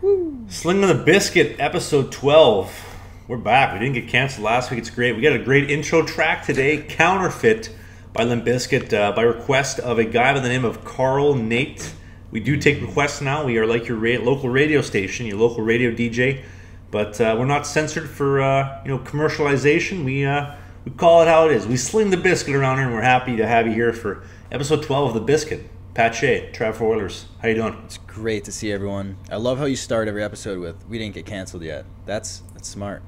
Woo. Slingin The Bizkit, episode 12. We're back. We didn't get canceled last week. It's great. We got a great intro track today, Counterfeit by Limp Bizkit, by request of a guy by the name of Carl Nate. We do take requests now. We are like your local radio station, your local radio DJ, but we're not censored for commercialization. We call it how it is. We sling the biscuit around here, and we're happy to have you here for episode 12 of The Bizkit. Pat Shea, Trav Oilers. How you doing? It's great to see everyone. I love how you start every episode with "We didn't get canceled yet." That's smart.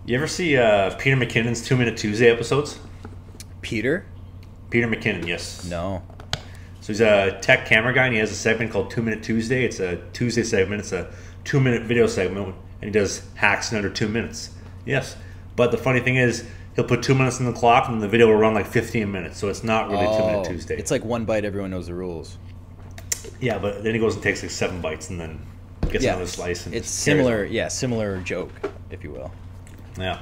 You ever see Peter McKinnon's 2 Minute Tuesday episodes? Peter McKinnon, yes. No. So he's a tech camera guy, and he has a segment called 2 Minute Tuesday. It's a Tuesday segment. It's a 2-minute video segment, and he does hacks in under 2 minutes. Yes. But the funny thing is, he'll put 2 minutes on the clock, and the video will run like 15 minutes. So it's not really 2 Minute Tuesday. It's like one bite, everyone knows the rules. Yeah, but then he goes and takes like 7 bites, and then gets another slice. And it's similar, similar joke, if you will. Yeah.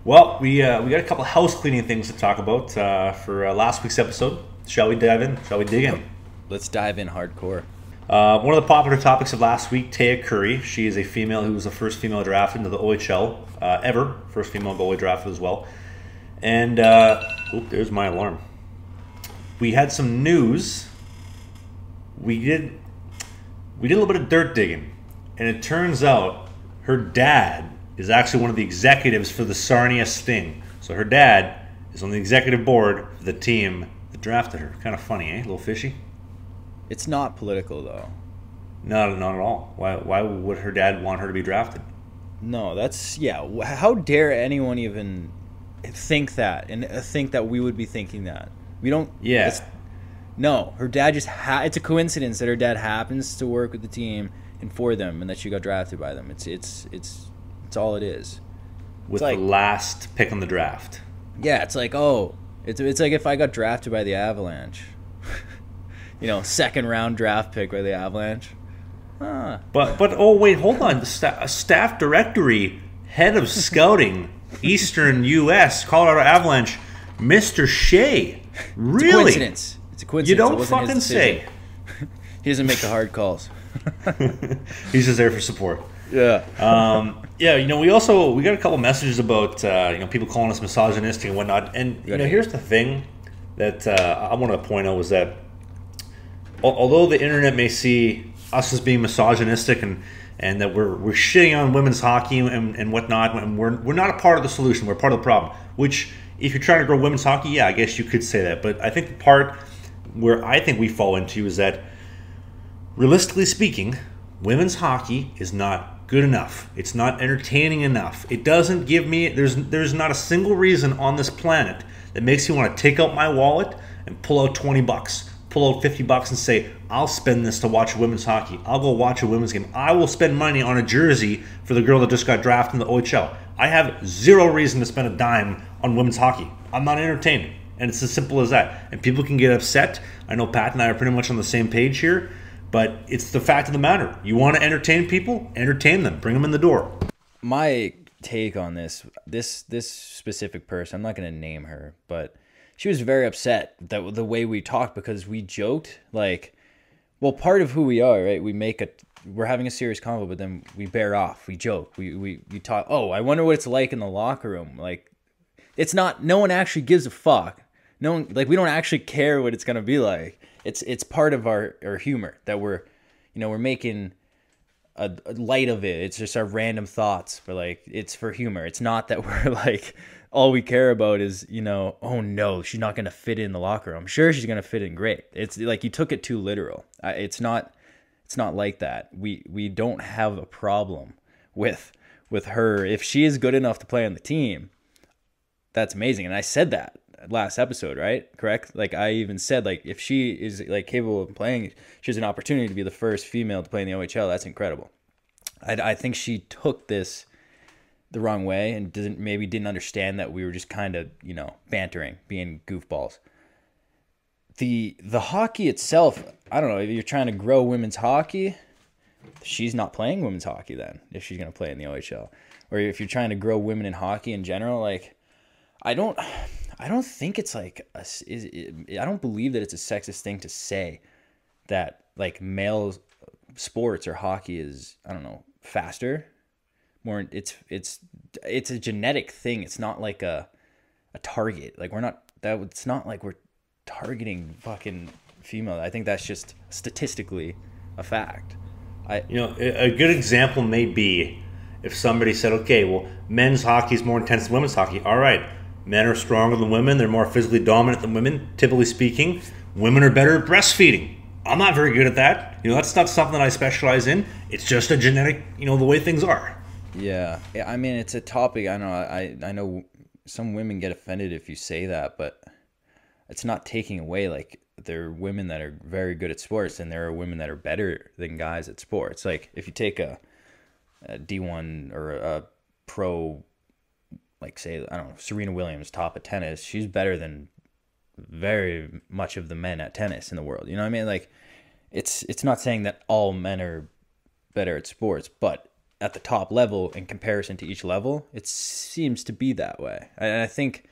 Well, we got a couple house cleaning things to talk about for last week's episode. Shall we dive in? Shall we dig in? Let's dive in hardcore. One of the popular topics of last week, Taya Curry. She is a female who was the first female drafted into the OHL ever. First female goalie drafted as well. And, there's my alarm. We had some news. We did a little bit of dirt digging. And it turns out her dad is actually one of the executives for the Sarnia Sting. So her dad is on the executive board for the team that drafted her. Kind of funny, eh? A little fishy. It's not political, though. No, not at all. Why would her dad want her to be drafted? No, how dare anyone even think that and think that we would be thinking that? We don't. Yeah. No, her dad just it's a coincidence that her dad happens to work with the team and for them, and that she got drafted by them. It's all it is. With the last pick on the draft. Yeah, it's like, it's like if I got drafted by the Avalanche. Second round draft pick by the Avalanche. But wait, hold on. The staff directory, head of scouting, Eastern U.S., Colorado Avalanche, Mr. Shea. Really? It's a coincidence. You don't fucking say. He doesn't make the hard calls. He's just there for support. Yeah. We got a couple messages about people calling us misogynistic and whatnot. And here's the thing that I want to point out was that although the internet may see us as being misogynistic and that we're shitting on women's hockey and whatnot, and we're not a part of the solution, we're part of the problem. Which, if you're trying to grow women's hockey, yeah, I guess you could say that. But I think the part where I think we fall into is that, realistically speaking, women's hockey is not good enough. It's not entertaining enough. It doesn't give me, there's not a single reason on this planet that makes me want to take out my wallet and pull out $20, pull out $50 and say, I'll spend this to watch women's hockey. I'll go watch a women's game. I will spend money on a jersey for the girl that just got drafted in the OHL. I have zero reason to spend a dime on women's hockey. I'm not entertained. And it's as simple as that. And people can get upset. I know Pat and I are pretty much on the same page here. But it's the fact of the matter. You want to entertain people? Entertain them. Bring them in the door. My take on this specific person, I'm not going to name her, but she was very upset that the way we talked, because we joked part of who we are, right? We're having a serious convo, but then we bear off. We joke. We talk. Oh, I wonder what it's like in the locker room. Like, it's not. No one actually gives a fuck. No one, we don't actually care what it's gonna be like. It's part of our humor that we're making a light of it. It's just our random thoughts, but it's for humor. It's not that we're all we care about is, oh no, she's not gonna fit in the locker room. I'm sure she's gonna fit in great. It's like you took it too literal. It's not like that. We don't have a problem with her. If she is good enough to play on the team, that's amazing. And I said that last episode, right? Correct? I even said, if she is capable of playing, she has an opportunity to be the first female to play in the OHL. That's incredible. I think she took this the wrong way and didn't understand that we were just kind of, bantering, being goofballs. The hockey itself, I don't know, if you're trying to grow women's hockey, she's not playing women's hockey then, if she's going to play in the OHL. Or if you're trying to grow women in hockey in general, I don't think it's I don't believe that it's a sexist thing to say that males sports or hockey is, I don't know, faster, more. It's a genetic thing. It's not like a target. Like we're not that. It's not like we're targeting fucking female. I think that's just statistically a fact. A good example may be if somebody said, okay, well, men's hockey is more intense than women's hockey. All right, men are stronger than women. They're more physically dominant than women, typically speaking. Women are better at breastfeeding. I'm not very good at that. That's not something that I specialize in. It's just a genetic, the way things are. Yeah. I mean, it's a topic. I know. I know some women get offended if you say that, but it's not taking away, like, there are women that are very good at sports and there are women that are better than guys at sports. Like, if you take a D1 or a pro, like, say, I don't know, Serena Williams, top of tennis, she's better than very much of the men at tennis in the world. You know what I mean? Like, it's not saying that all men are better at sports, but at the top level, in comparison to each level, it seems to be that way. And I think,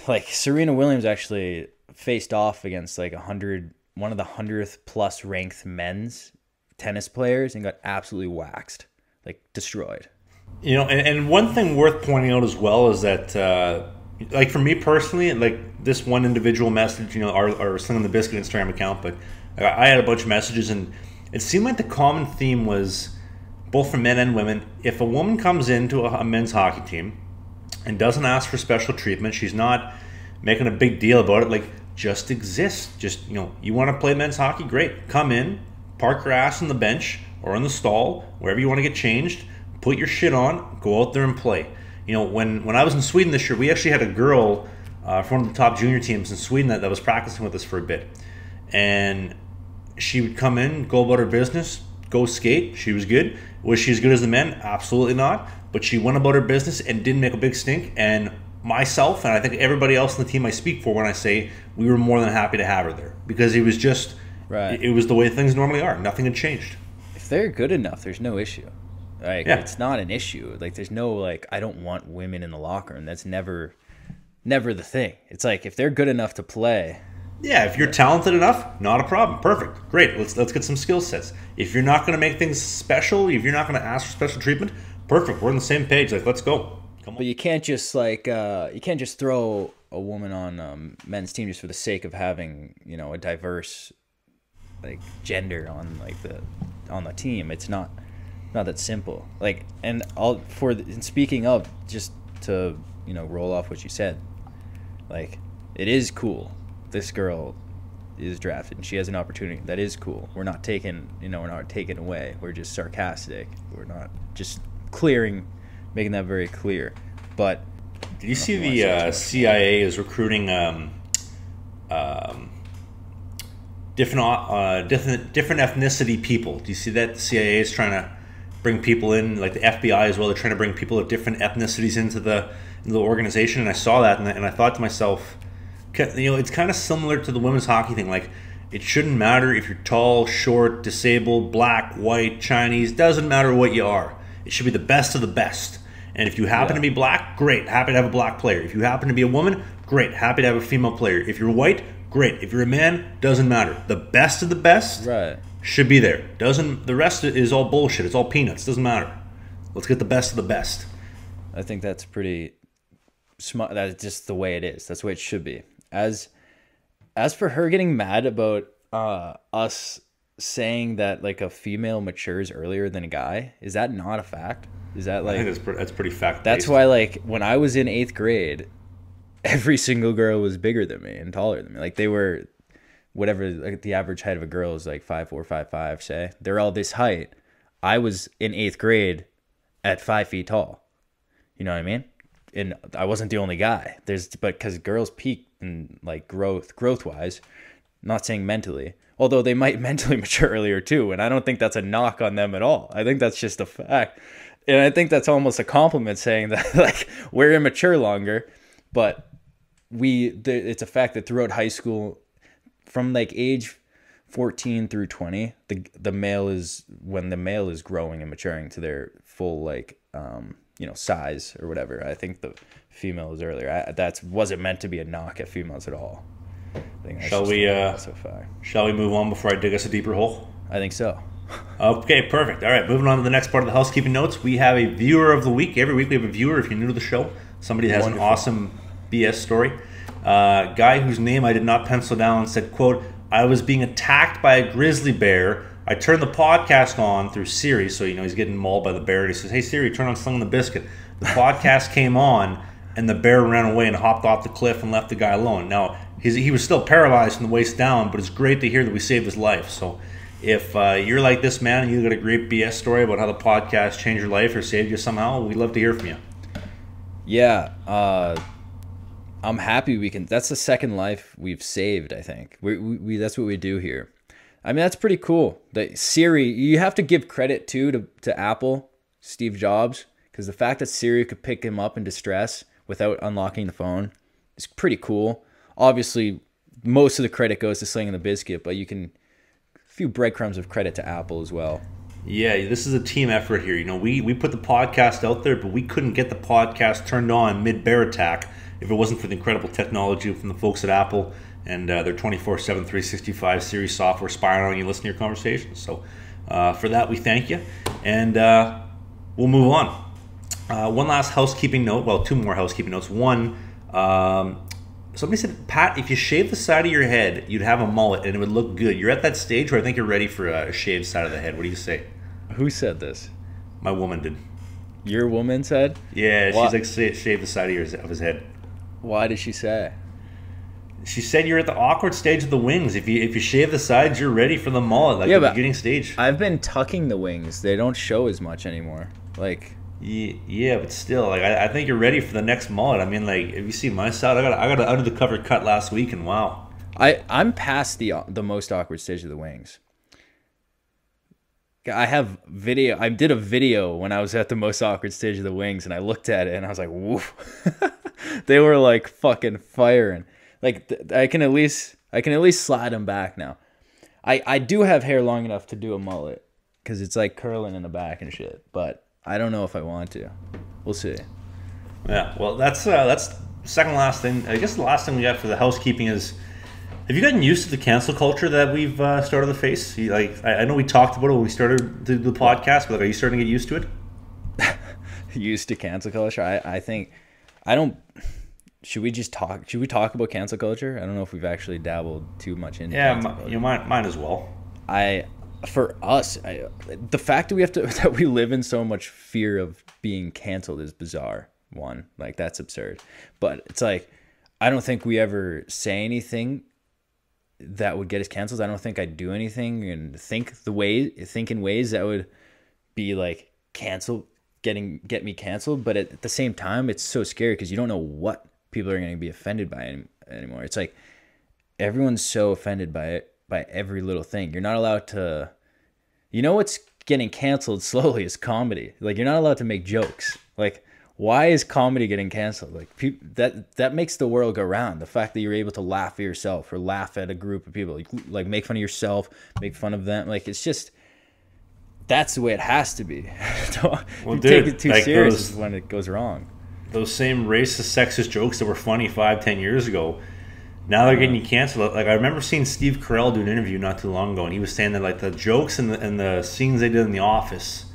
like, Serena Williams actually faced off against like one of the 100th plus ranked men's tennis players and got absolutely waxed, like destroyed. And one thing worth pointing out as well is that, like, for me personally, like, this one individual message, our Slangin The Bizkit Instagram account, but I had a bunch of messages, and it seemed like the common theme was, both for men and women, if a woman comes into a men's hockey team and doesn't ask for special treatment, she's not making a big deal about it, like, just exist. Just, you want to play men's hockey? Great. Come in, park your ass on the bench or in the stall, wherever you want to get changed, put your shit on, go out there and play. When I was in Sweden this year, we actually had a girl from one of the top junior teams in Sweden that was practicing with us for a bit. And she would come in, go about her business, go skate. She was good. Was she as good as the men? Absolutely not. But she went about her business and didn't make a big stink. And myself, and I think everybody else in the team I speak for when I say we were more than happy to have her there. Because it was just, right. It was the way things normally are. Nothing had changed. If they're good enough, there's no issue. Like, yeah. It's not an issue. Like, there's no, like, I don't want women in the locker room. That's never the thing. It's like, if they're good enough to play. Yeah, if you're talented enough, not a problem. Perfect. Great. Let's get some skill sets. If you're not going to make things special, if you're not going to ask for special treatment, perfect. We're on the same page. Like, let's go. Come on. But you can't just, like, you can't just throw a woman on men's team just for the sake of having, a diverse, like, gender on, like, on the team. It's not that simple. Like, and speaking of, just to, roll off what you said, like, it is cool. This girl is drafted and she has an opportunity. That is cool. We're not taking away. We're just sarcastic. We're not just making that very clear. But did you see the CIA is recruiting different ethnicity people? Do you see that? The CIA is trying to bring people in, like the FBI as well. They're trying to bring people of different ethnicities into the organization. And I saw that, and I thought to myself, it's kind of similar to the women's hockey thing. Like, it shouldn't matter if you're tall, short, disabled, black, white, Chinese. Doesn't matter what you are. It should be the best of the best. And if you happen to be black, great. Happy to have a black player. If you happen to be a woman, great. Happy to have a female player. If you're white, great. If you're a man, doesn't matter. The best of the best should be there. The rest is all bullshit. It's all peanuts. Doesn't matter. Let's get the best of the best. I think that's pretty smart. That's just the way it is. That's the way it should be. As for her getting mad about us saying that, like, a female matures earlier than a guy, is that not a fact? Is that, like, I think that's pretty fact-based. That's why, like, when I was in 8th grade, every single girl was bigger than me and taller than me. Like, they were whatever, like, the average height of a girl is like 5'4", 5'5", say. They're all this height. I was in 8th grade at 5 feet tall. You know what I mean? And I wasn't the only guy. But because girls peak in, like, growth wise, not saying mentally, although they might mentally mature earlier too. And I don't think that's a knock on them at all. I think that's just a fact. And I think that's almost a compliment, saying that, like, we're immature longer, but it's a fact that throughout high school, from, like, age 14 through 20, the male is growing and maturing to their full, like, size or whatever. I think the female is earlier. That wasn't meant to be a knock at females at all. I think Shall we move on before I dig us a deeper hole? I think so. Okay, perfect. All right, moving on to the next part of the housekeeping notes. We have a viewer of the week. Every week we have a viewer. If you're new to the show, somebody has an awesome BS story. Guy whose name I did not pencil down said, quote, I was being attacked by a grizzly bear. I turned the podcast on through Siri, so he's getting mauled by the bear. And he says, hey Siri, turn on Slangin The Bizkit. The podcast came on, and the bear ran away and hopped off the cliff and left the guy alone. Now, he was still paralyzed from the waist down, but it's great to hear that we saved his life. So if you're like this man and you got a great BS story about how the podcast changed your life or saved you somehow, we'd love to hear from you. Yeah, I'm happy we can. That's the second life we've saved, I think. We that's what we do here. I mean, that's pretty cool. The Siri, you have to give credit to Apple, Steve Jobs, because the fact that Siri could pick him up in distress without unlocking the phone is pretty cool. Obviously, most of the credit goes to Slangin The Bizkit, but you can a few breadcrumbs of credit to Apple as well. Yeah, this is a team effort here. We put the podcast out there, but we couldn't get the podcast turned on mid-bear attack if it wasn't for the incredible technology from the folks at Apple and their 24/7, 365 Siri software spying on you, listening to your conversations. So for that, we thank you. And we'll move on. One last housekeeping note. Well, two more housekeeping notes. One, somebody said, Pat, if you shave the side of your head, you'd have a mullet and it would look good. You're at that stage where I think you're ready for a shaved side of the head. What do you say? Who said this? My woman did. Your woman said? Yeah, she's like, shave the side of his head. Why did she say? She said you're at the awkward stage of the wings. If you shave the sides, you're ready for the mullet, like the beginning stage. I've been tucking the wings. They don't show as much anymore. Like, yeah, but still, like I think you're ready for the next mullet. I mean, like if you see my side, I got an under the cover cut last week, and wow. I'm past the most awkward stage of the wings. I have video. I did a video when I was at the most awkward stage of the wings, and I looked at it and I was like, "Whoa!" They were like fucking firing. Like I can at least slide them back now. I do have hair long enough to do a mullet because it's like curling in the back and shit. But I don't know if I want to. We'll see. Yeah. Well, that's second last thing. I guess the last thing we got for the housekeeping is. Have you gotten used to the cancel culture that we've started to face? I know we talked about it when we started the podcast, but are you starting to get used to it? Used to cancel culture? I think I don't. Should we talk about cancel culture? I don't know if we've actually dabbled too much into. Yeah, mine as well. For us, the fact that we live in so much fear of being canceled is bizarre. One, like that's absurd. But it's like I don't think we ever say anything that would get us canceled. I don't think I'd do anything and think in ways that would be like get me canceled. But at the same time, it's so scary because you don't know what people are going to be offended by anymore. It's like everyone's so offended by every little thing. You're not allowed to, what's getting canceled slowly is comedy. Like you're not allowed to make jokes. Like why is comedy getting canceled? Like that makes the world go round. The fact that you're able to laugh at yourself or laugh at a group of people, like make fun of yourself, make fun of them. Like it's just that's the way it has to be. You take it too serious when it goes wrong. Those same racist, sexist jokes that were funny 5-10 years ago, now they're getting canceled. Like I remember seeing Steve Carell do an interview not too long ago, and he was saying that like the jokes and the scenes they did in The Office,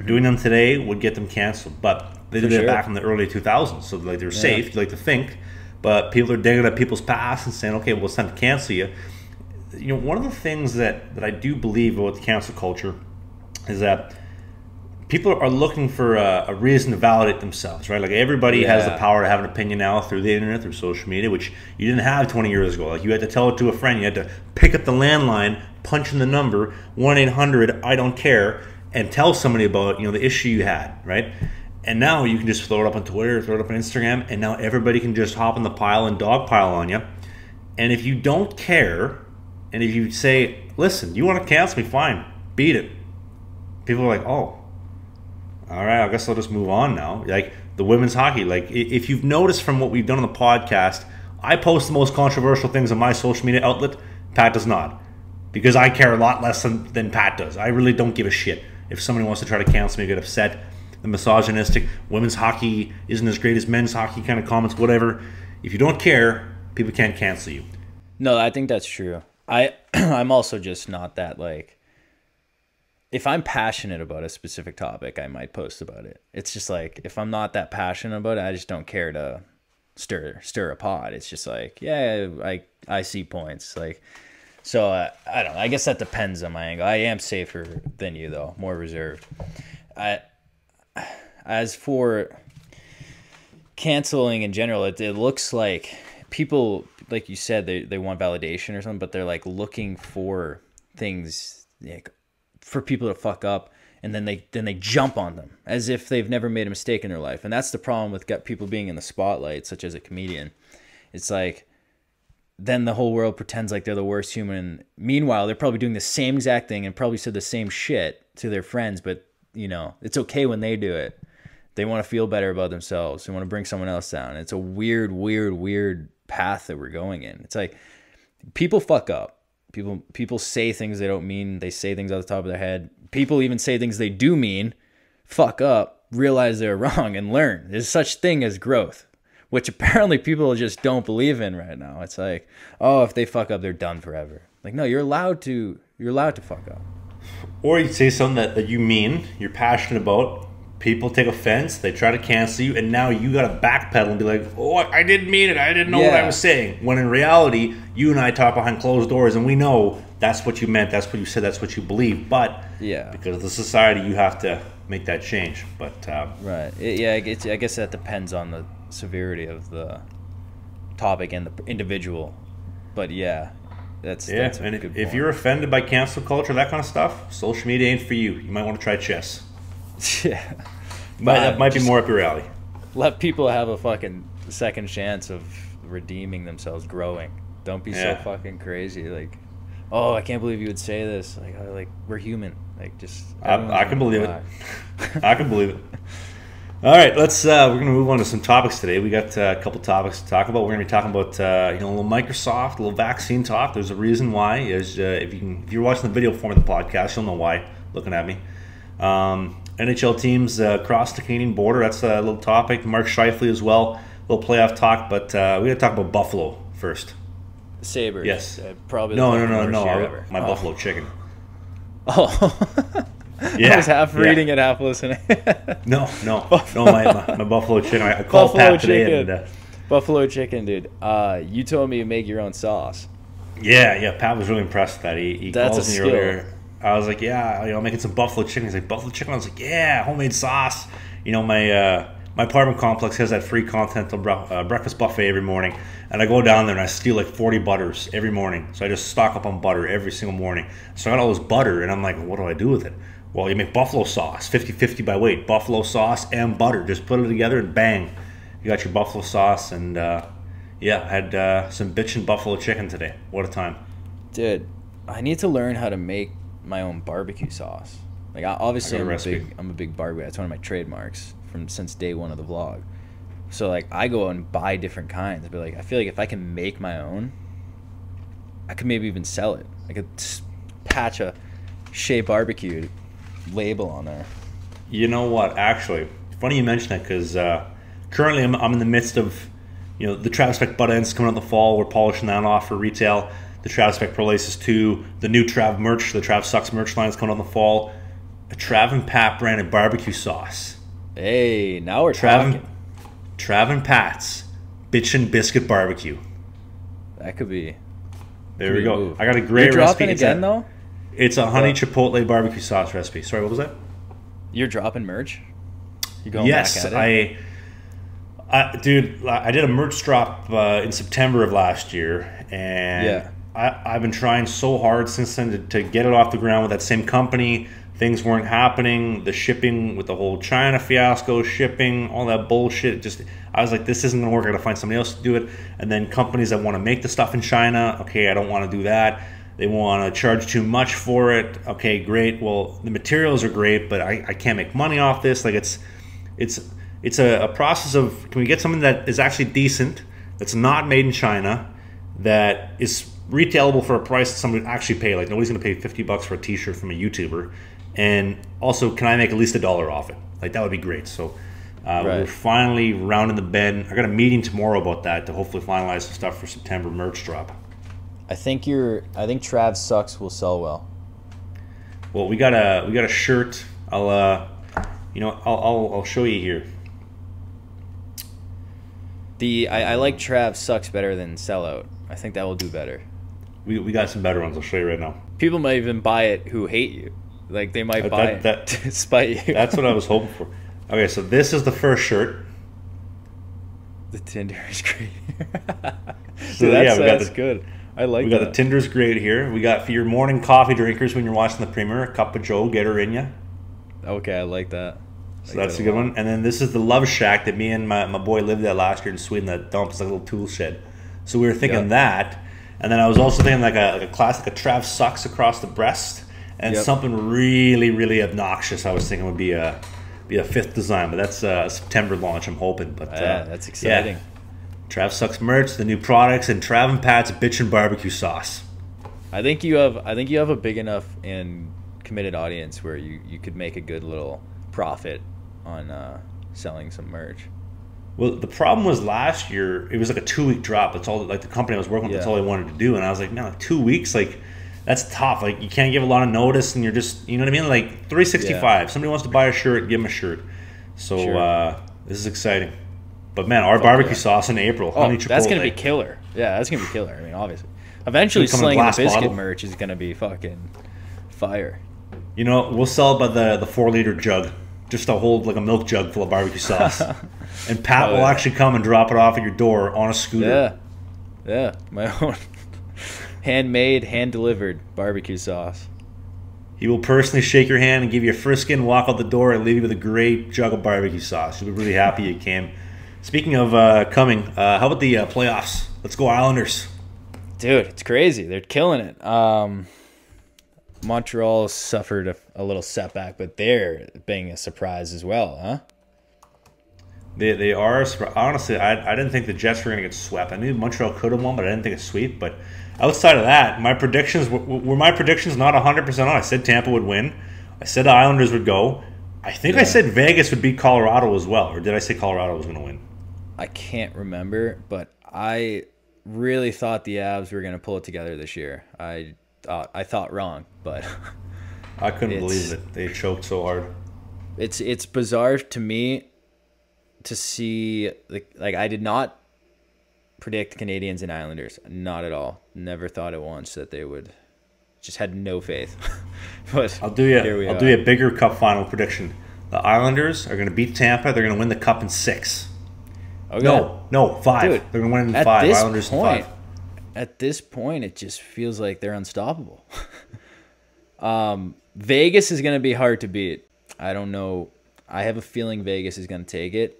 doing them today would get them canceled, but they did it back in the early 2000s, so like they're safe. You like to think, but people are digging at people's past and saying, "Okay, well, it's time to cancel you." One of the things that I do believe about the cancel culture is that people are looking for a reason to validate themselves, right? Like everybody has the power to have an opinion now through the internet, through social media, which you didn't have 20 years ago. Like you had to tell it to a friend, you had to pick up the landline, punch in the number 1-800-I-don't-care, and tell somebody about the issue you had, right? And now you can just throw it up on Twitter, throw it up on Instagram, and now everybody can just hop in the pile and dogpile on you. And if you don't care, and if you say, listen, you want to cancel me, fine, beat it. People are like, oh, all right, I guess I'll just move on now. Like the women's hockey, like if you've noticed from what we've done on the podcast, I post the most controversial things on my social media outlet. Pat does not, because I care a lot less than Pat does. I really don't give a shit. If somebody wants to try to cancel me, get upset, the misogynistic, women's hockey isn't as great as men's hockey kind of comments, whatever. If you don't care, people can't cancel you. No, I think that's true. I'm also just not that like if I'm passionate about a specific topic, I might post about it. It's just like, if I'm not that passionate about it, I just don't care to stir a pot. It's just like, yeah, I see points. Like, so I don't know. I guess that depends on my angle. I am safer than you though, more reserved. As for canceling in general, it looks like people, like you said, they want validation or something, but they're like looking for things, like, for people to fuck up, and then they jump on them as if they've never made a mistake in their life. And that's the problem with people being in the spotlight, such as a comedian. It's like, then the whole world pretends like they're the worst human. Meanwhile, they're probably doing the same exact thing and probably said the same shit to their friends, but you know, it's okay when they do it. They want to feel better about themselves. They want to bring someone else down. It's a weird path that we're going in. It's like, people fuck up. People say things they don't mean. They say things off the top of their head. People even say things they do mean, fuck up, realize they're wrong, and learn. There's such thing as growth, which apparently people just don't believe in right now. It's like, oh, if they fuck up, they're done forever. Like, no, you're allowed to fuck up. Or you say something that you mean, you're passionate about. People take offense, they try to cancel you, and now you got to backpedal and be like, oh, I didn't mean it. I didn't know what I was saying. When in reality, you and I talk behind closed doors, and we know that's what you meant, that's what you said, that's what you believe. But because of the society, you have to make that change. But right. I guess that depends on the severity of the topic and the individual. But that's a and good if point. you're offended by cancel culture, that kind of stuff, social media ain't for you. You might want to try chess. Yeah. But that might be more up your alley. Let people have a fucking second chance of redeeming themselves, growing. Don't be so fucking crazy. Like, oh, I can't believe you would say this. Like we're human. Like, just I can believe it. I can believe it. All right, we're gonna move on to some topics today. We got a couple topics to talk about. We're gonna be talking about a little Microsoft, a little vaccine talk. There's a reason why. Is if you're watching the video form of the podcast, you'll know why. Looking at me. NHL teams cross the Canadian border. That's a little topic. Mark Scheifele as well. A little playoff talk, but we got to talk about Buffalo first. Sabres. Yes. Probably. No. Ever. My Buffalo chicken. Oh. I was half reading it, half listening. No. My Buffalo chicken. I called Pat today. And, Buffalo chicken, dude. You told me you make your own sauce. Yeah. Pat was really impressed with that. He That's calls a me skill. earlier. I was like, I'm making some buffalo chicken. He's like, buffalo chicken? I was like, yeah, homemade sauce. My apartment complex has that free continental breakfast buffet every morning. And I go down there and I steal like 40 butters every morning. So I just stock up on butter every single morning. So I got all this butter and I'm like, what do I do with it? Well, you make buffalo sauce, 50-50 by weight. Buffalo sauce and butter. Just put it together and bang. You got your buffalo sauce. And I had some bitchin' buffalo chicken today. What a time. Dude, I need to learn how to make my own barbecue sauce. Like, obviously I'm a big barbecue. That's one of my trademarks since day one of the vlog. So like, I go and buy different kinds, but like, I feel like if I can make my own, I could maybe even sell it. I could patch a Shea Barbecue label on there. You know what? Actually, funny you mention that, because currently I'm in the midst of the Travis Spec butt ends coming out in the fall. We're polishing that off for retail. The Trav Spec Pro Laces 2, the new Trav merch, the Trav Sucks merch line is coming out in the fall. A Trav and Pat branded barbecue sauce. Hey, now we're talking. Trav and Pat's Bitchin' Biscuit Barbecue. That could be. There we go. Move. I got a great recipe. Though? It's a honey chipotle barbecue sauce recipe. Sorry, what was that? You're dropping merch? You going back at it? Dude, I did a merch drop in September of last year, and I've been trying so hard since then to get it off the ground with that same company. Things weren't happening. The shipping with the whole China fiasco, shipping, all that bullshit. I was like, this isn't going to work. I got to find somebody else to do it. And then companies that want to make the stuff in China, okay, I don't want to do that. They want to charge too much for it. Okay, great. Well, the materials are great, but I can't make money off this. Like, it's a process of, can we get something that is actually decent, that's not made in China, that is retailable for a price that somebody would actually pay. Like, nobody's going to pay $50 for a t-shirt from a YouTuber. And also, can I make at least $1 off it? Like, that would be great. So we're finally rounding the bend. I got a meeting tomorrow about that to hopefully finalize some stuff for September merch drop. I think Trav Sucks will sell well. Well, we got a shirt. I'll show you here. I like Trav sucks better than sellout. I think that will do better. We got some better ones. I'll show you right now. People might even buy it who hate you. Like they might buy it to spite you. That's what I was hoping for. Okay, so this is the first shirt. The Tinder is great. So yeah, that's good. I like. We got the Tinder's great here. We got for your morning coffee drinkers when you're watching the Premier, a cup of Joe, get her in ya. Okay, I like that. So that's a good one. And then this is the Love Shack that me and my boy lived at last year in Sweden. That dump is like a little tool shed. So we were thinking that. And then I was also thinking like a classic, a Trav sucks across the breast, and something really, really obnoxious. I was thinking would be a fifth design, but that's a September launch. I'm hoping. But that's exciting. Yeah. Trav sucks merch, the new products, and Trav and Pat's bitchin' barbecue sauce. I think you have a big enough and committed audience where you could make a good little profit on selling some merch. Well, the problem was last year it was like a 2-week drop. That's all. Like the company I was working with, that's all they wanted to do, and I was like, man, like 2 weeks, like that's tough. Like you can't give a lot of notice, and you're just, you know what I mean? Like 365. Somebody wants to buy a shirt, give them a shirt. So this is exciting. But man, our barbecue sauce in April. Honey Chipotle. That's gonna be killer. Yeah, that's gonna be killer. I mean, obviously, eventually, Slangin The Bizkit merch is gonna be fucking fire. You know, we'll sell it by the 4-liter jug, just to hold like a milk jug full of barbecue sauce. And Pat will actually come and drop it off at your door on a scooter. Yeah, my own handmade, hand-delivered barbecue sauce. He will personally shake your hand and give you a friskin, walk out the door, and leave you with a great jug of barbecue sauce. You'll be really happy you came. Speaking of coming, how about the playoffs? Let's go Islanders. Dude, it's crazy. They're killing it. Montreal suffered a little setback, but they're being a surprise as well, huh? They are. Honestly, I didn't think the Jets were going to get swept. I knew Montreal could have won, but I didn't think a sweep. But outside of that, my predictions were my predictions not 100% on. I said Tampa would win. I said the Islanders would go. I think I said Vegas would beat Colorado as well. Or did I say Colorado was going to win? I can't remember, but I really thought the Avs were going to pull it together this year. I thought wrong, but I couldn't believe it. They choked so hard. It's bizarre to me to see like I did not predict Canadians and Islanders, not at all. Never thought at once that they would. Just had no faith. But I'll do you a bigger cup final prediction. The Islanders are going to beat Tampa. They're going to win the cup in 6. Okay. No, 5. Dude, they're going to win in 5. Islanders in 5. At this point, it just feels like they're unstoppable. Vegas is going to be hard to beat. I don't know. I have a feeling Vegas is going to take it.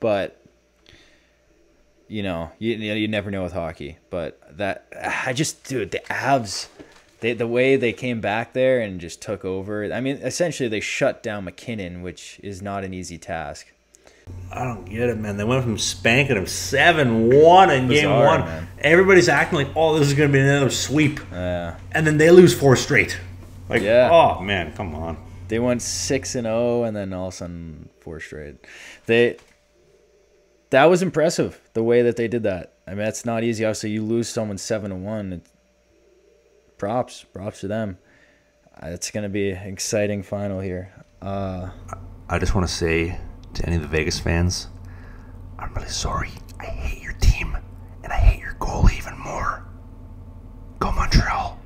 But, you never know with hockey. But the Avs, the way they came back there and just took over. I mean, essentially they shut down McKinnon, which is not an easy task. I don't get it, man. They went from spanking them 7-1 in game 1. Man. Everybody's acting like, oh, this is going to be another sweep. And then they lose 4 straight. Like, oh, man, come on. They went 6-0, and then all of a sudden 4 straight. That was impressive, the way that they did that. I mean, that's not easy. Obviously, you lose someone 7-1. Props to them. It's going to be an exciting final here. I just want to say to any of the Vegas fans, I'm really sorry. I hate your team, and I hate your goalie even more. Go Montreal.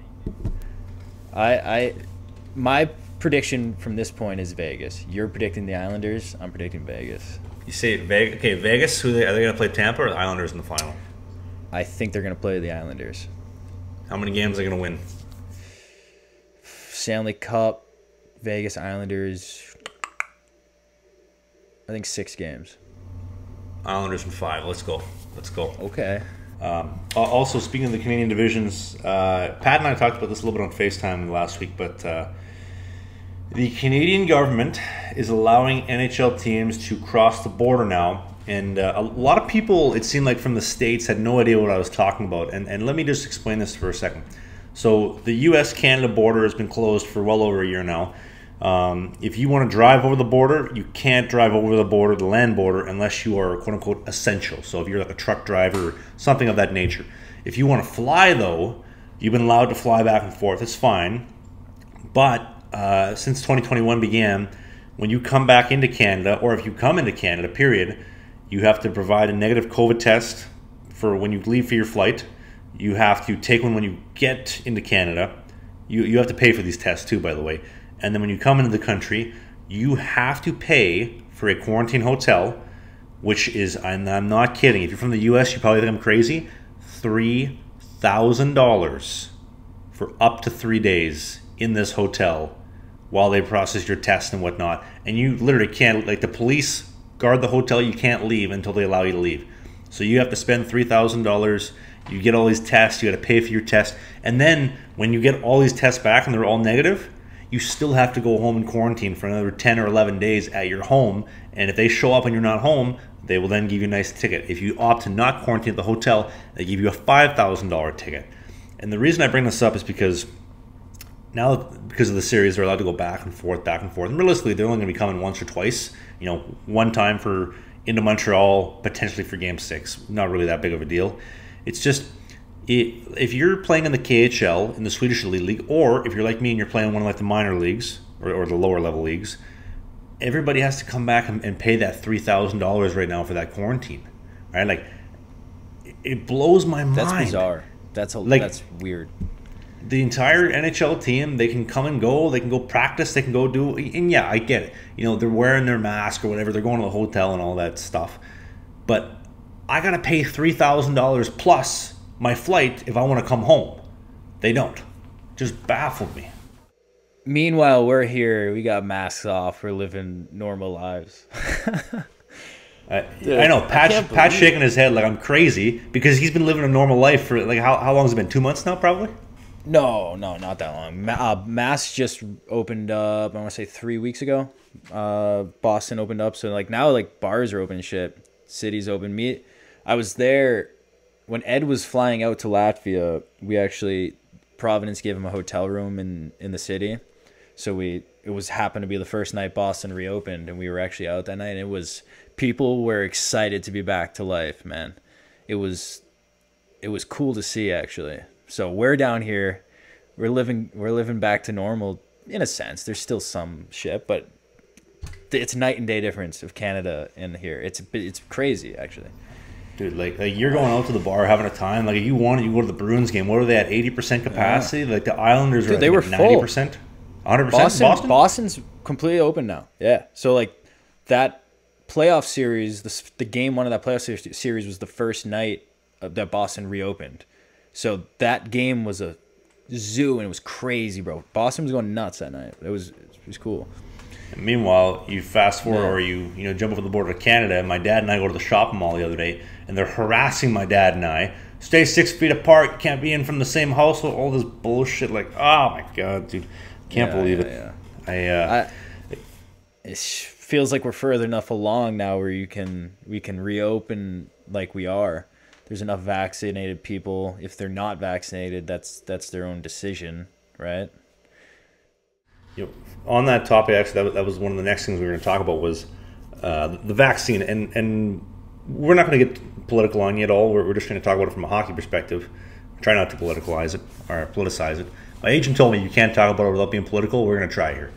My prediction from this point is Vegas. You're predicting the Islanders. I'm predicting Vegas. You say Vegas. Okay, Vegas. Are they going to play Tampa or the Islanders in the final? I think they're going to play the Islanders. How many games are they going to win? Stanley Cup, Vegas Islanders. I think 6 games. Islanders in 5. Let's go. Okay. Also, speaking of the Canadian divisions, Pat and I talked about this a little bit on FaceTime last week, but the Canadian government is allowing NHL teams to cross the border now. And a lot of people, it seemed like from the States, had no idea what I was talking about. And let me just explain this for a second. So the U.S.-Canada border has been closed for well over a year now. If you want to drive over the border, you can't drive over the border, the land border, unless you are quote-unquote essential. So if you're like a truck driver or something of that nature. If you want to fly, though, you've been allowed to fly back and forth. It's fine. But since 2021 began, when you come back into Canada, or if you come into Canada, period, you have to provide a negative COVID test for when you leave for your flight. You have to take one when you get into Canada. You have to pay for these tests too, by the way. And then when you come into the country, you have to pay for a quarantine hotel, which is, and I'm not kidding, if you're from the US, you probably think I'm crazy, $3,000 for up to 3 days in this hotel while they process your test and whatnot. And you literally can't, like, the police guard the hotel, you can't leave until they allow you to leave. So you have to spend $3,000, you get all these tests, you got to pay for your test, and then when you get all these tests back and they're all negative, you still have to go home and quarantine for another 10 or 11 days at your home. And if they show up and you're not home, they will then give you a nice ticket. If you opt to not quarantine at the hotel, they give you a $5,000 ticket. And the reason I bring this up is because now, because of the series, they're allowed to go back and forth, back and forth. And realistically, they're only going to be coming once or twice. You know, one time for into Montreal, potentially for Game 6. Not really that big of a deal. It's just, if you're playing in the KHL, in the Swedish Elite League, or if you're like me and you're playing one of like the minor leagues or the lower level leagues, everybody has to come back and pay that $3,000 right now for that quarantine. Right? Like, it blows my mind. That's bizarre. That's weird. The entire NHL team, they can come and go, they can go practice, they can go do, and yeah, I get it. You know, they're wearing their mask or whatever, they're going to the hotel and all that stuff. But I got to pay $3,000 plus my flight if I want to come home. They don't. Just baffled me. Meanwhile, we're here, we got masks off, we're living normal lives. Dude, I know, Pat's shaking his head like I'm crazy because he's been living a normal life for, like, how long has it been? 2 months now, probably? No, not that long. Mass just opened up, I want to say 3 weeks ago. Boston opened up, so like now like bars are open and shit. Cities open. I was there when Ed was flying out to Latvia. We actually, Providence gave him a hotel room in the city. So it happened to be the first night Boston reopened, and we were actually out that night, and people were excited to be back to life, man. It was cool to see, actually. So we're down here, we're living back to normal in a sense. There's still some shit, but it's night and day difference of Canada and here. It's crazy, actually. Dude, like you're going out to the bar having a time. Like, if you wanted, you go to the Bruins game. What are they at? 80% capacity? Yeah. Like the Islanders are, they were 90%, 100%. Boston's completely open now. Yeah. So like that playoff series, the game one of that playoff series was the first night that Boston reopened. So that game was a zoo, and it was crazy, bro. Boston was going nuts that night. It was cool. And meanwhile, you fast forward, or you jump over the border to Canada, and my dad and I go to the shopping mall the other day, and they're harassing my dad and I. Stay 6 feet apart. Can't be in from the same household. All this bullshit. Like, oh my god, dude, can't believe it. Yeah. It feels like we're further enough along now where we can reopen like we are. There's enough vaccinated people. If they're not vaccinated, that's their own decision, right? On that topic, actually, that was one of the next things we were going to talk about was the vaccine, and we're not going to get political on you at all. We're just going to talk about it from a hockey perspective. Try not to politicize it. My agent told me you can't talk about it without being political. We're going to try here,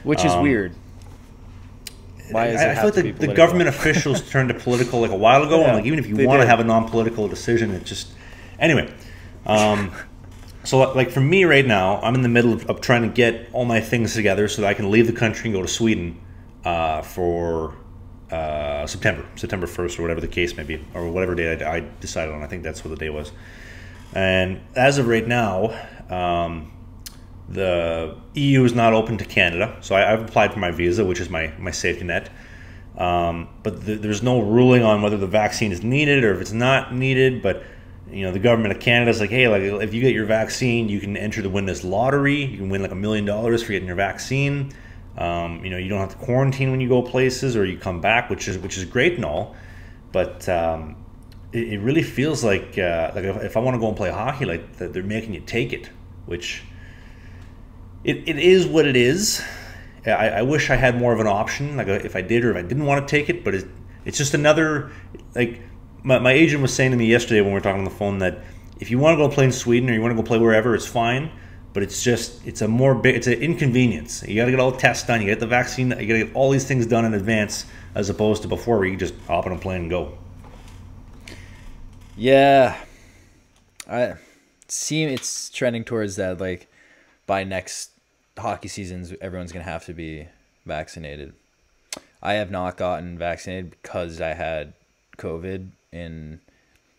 which is weird. Why is I feel like the government officials turned to political like a while ago, and like even if you want to have a non-political decision, it just anyway. So like for me right now, I'm in the middle of trying to get all my things together so that I can leave the country and go to Sweden for September 1st or whatever the case may be, or whatever date I decided on. I think that's what the day was. And as of right now, the EU is not open to Canada, so I've applied for my visa, which is my safety net. But there's no ruling on whether the vaccine is needed or if it's not needed. But the government of Canada is like, hey, like if you get your vaccine, you can enter the win this lottery. You can win like $1 million for getting your vaccine. You don't have to quarantine when you go places or you come back, which is great and all. But it really feels like if I want to go and play hockey, like they're making you take it, which. It is what it is. I wish I had more of an option, like if I did or if I didn't want to take it, but it's just another, like my agent was saying to me yesterday when we were talking on the phone that if you want to go play in Sweden or you want to go play wherever, it's fine, but it's an inconvenience. You got to get all the tests done. You get the vaccine. You got to get all these things done in advance, as opposed to before where you just hop on a plane and go. Yeah, it's trending towards that. Like by next hockey seasons, everyone's gonna have to be vaccinated. I have not gotten vaccinated because I had COVID, and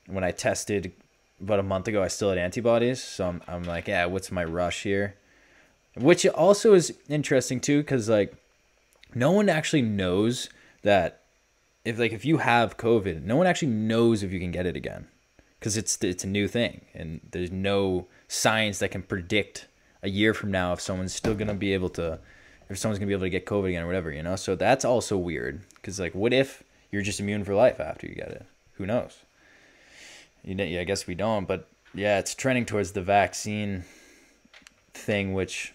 when I tested about a month ago, I still had antibodies. So I'm like, yeah, what's my rush here? Which also is interesting too, because like no one actually knows that if you have COVID, no one actually knows if you can get it again, because it's a new thing, and there's no science that can predict a year from now if someone's gonna be able to get COVID again or whatever, you know. So that's also weird, because like, what if you're just immune for life after you get it? Who knows? Yeah, I guess we don't, but yeah, it's trending towards the vaccine thing, which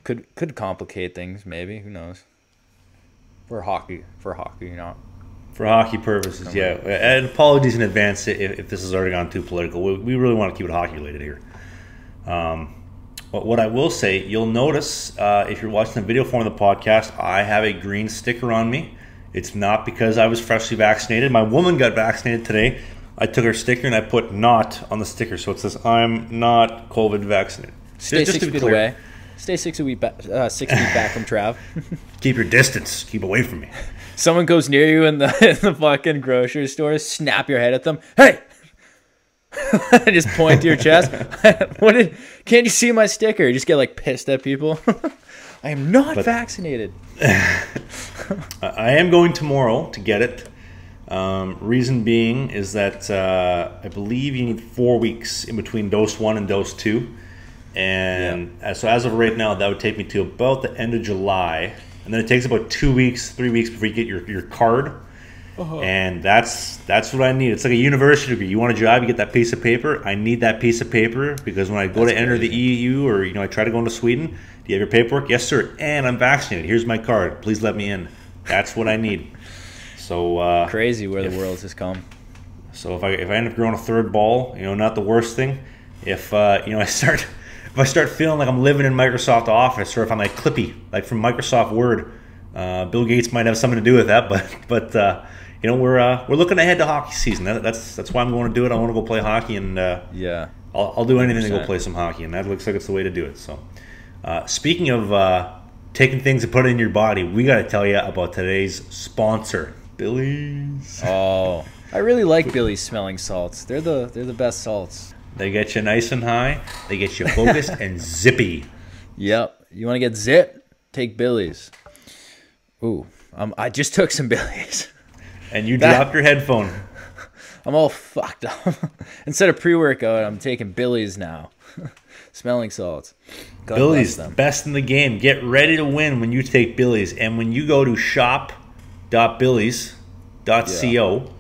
could complicate things, maybe. Who knows? For hockey, you know. For hockey purposes, yeah. And apologies in advance if this has already gone too political. We really want to keep it hockey related here. But what I will say, you'll notice if you're watching the video form of the podcast, I have a green sticker on me. It's not because I was freshly vaccinated. My woman got vaccinated today. I took her sticker and I put "not" on the sticker, so it says I'm not COVID vaccinated. Stay 6 feet away. Stay 6 feet back from Trav. Keep your distance. Keep away from me. Someone goes near you in the fucking grocery store, snap your head at them. Hey! Just point to your chest. Can't you see my sticker? You just get like pissed at people. I am not vaccinated. I am going tomorrow to get it. Reason being is that I believe you need 4 weeks in between dose 1 and dose 2. And so as of right now, that would take me to about the end of July. And then it takes about 2 weeks, 3 weeks before you get your card. And that's what I need. It's like a university degree. You want a job, you get that piece of paper. I need that piece of paper because when I go to enter the EU, or I try to go into Sweden, do you have your paperwork? Yes, sir. And I'm vaccinated. Here's my card. Please let me in. That's what I need. So crazy where the world has come. So if I end up growing a third ball, not the worst thing. If I start feeling like I'm living in Microsoft Office, or if I'm like Clippy, like from Microsoft Word, Bill Gates might have something to do with that. But we're looking ahead to hockey season. That's why I'm going to do it. I want to go play hockey, and I'll do anything 100%. To go play some hockey, and that looks like it's the way to do it. So, speaking of taking things and put it in your body, we got to tell you about today's sponsor, Billy's. Oh, I really like Billy's smelling salts. They're the best salts. They get you nice and high. They get you focused and zippy. Yep. You want to get zip? Take Billy's. Ooh, I just took some Billy's. And you dropped your headphone. I'm all fucked up. Instead of pre-workout, I'm taking Billy's now. Smelling salts. God Billy's, best in the game. Get ready to win when you take Billy's. And when you go to shop.billys.co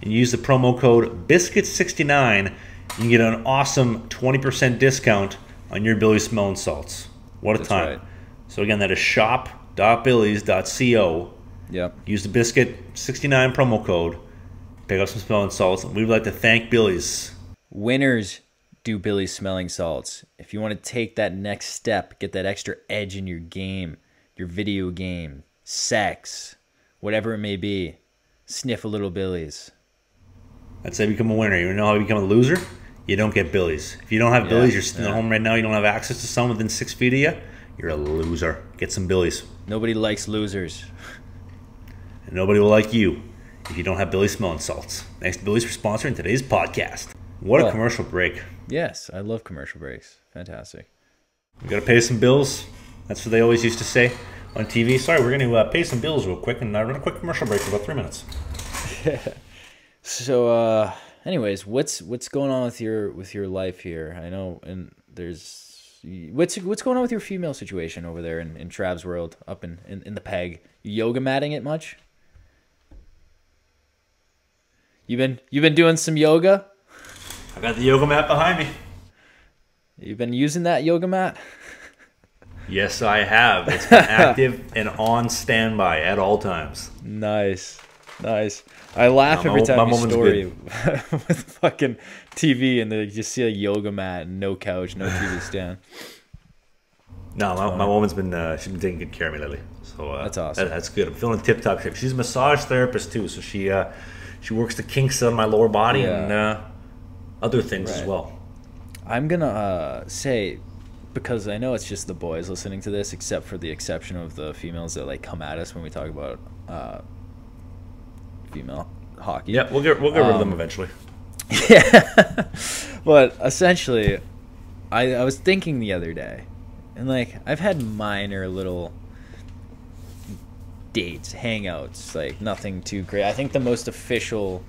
and use the promo code BISKIT69, you can get an awesome 20% discount on your Billy's smelling salts. What a time. Right. So again, that is shop.billys.co. Yep. Use the BISKIT69 promo code. Pick up some smelling salts. We would like to thank Billy's. Winners do Billy's smelling salts. If you want to take that next step, get that extra edge in your game, your video game, sex, whatever it may be, sniff a little Billy's. That's how you become a winner. You know how you become a loser? You don't get Billy's. If you don't have Billy's, you're sitting at home right now, you don't have access to someone within 6 feet of you, you're a loser. Get some Billy's. Nobody likes losers. And nobody will like you if you don't have Billy's smelling salts. Thanks to Billy's for sponsoring today's podcast. What a commercial break. Yes, I love commercial breaks. Fantastic. We got to pay some bills. That's what they always used to say on TV. Sorry, we're going to pay some bills real quick and run a quick commercial break for about 3 minutes. So, anyways, what's going on with your life here? I know, and there's what's going on with your female situation over there in Trav's world, up in the peg. You yoga matting it much? You've been doing some yoga? I got the yoga mat behind me. You've been using that yoga mat? Yes, I have. It's been active and on standby at all times. Nice. I laugh every time you story with fucking TV and you just see a yoga mat and no couch, no TV stand. No, my woman's been she's been taking good care of me lately. So that's awesome. That's good. I'm feeling tip top shape. She's a massage therapist too, so she works the kinks on my lower body and other things as well. I'm gonna say, because I know it's just the boys listening to this, except for the exception of the females that like come at us when we talk about female hockey. Yeah, we'll get rid of them eventually. Yeah, but essentially, I was thinking the other day, and like I've had minor little dates, hangouts, like nothing too great. I think the most official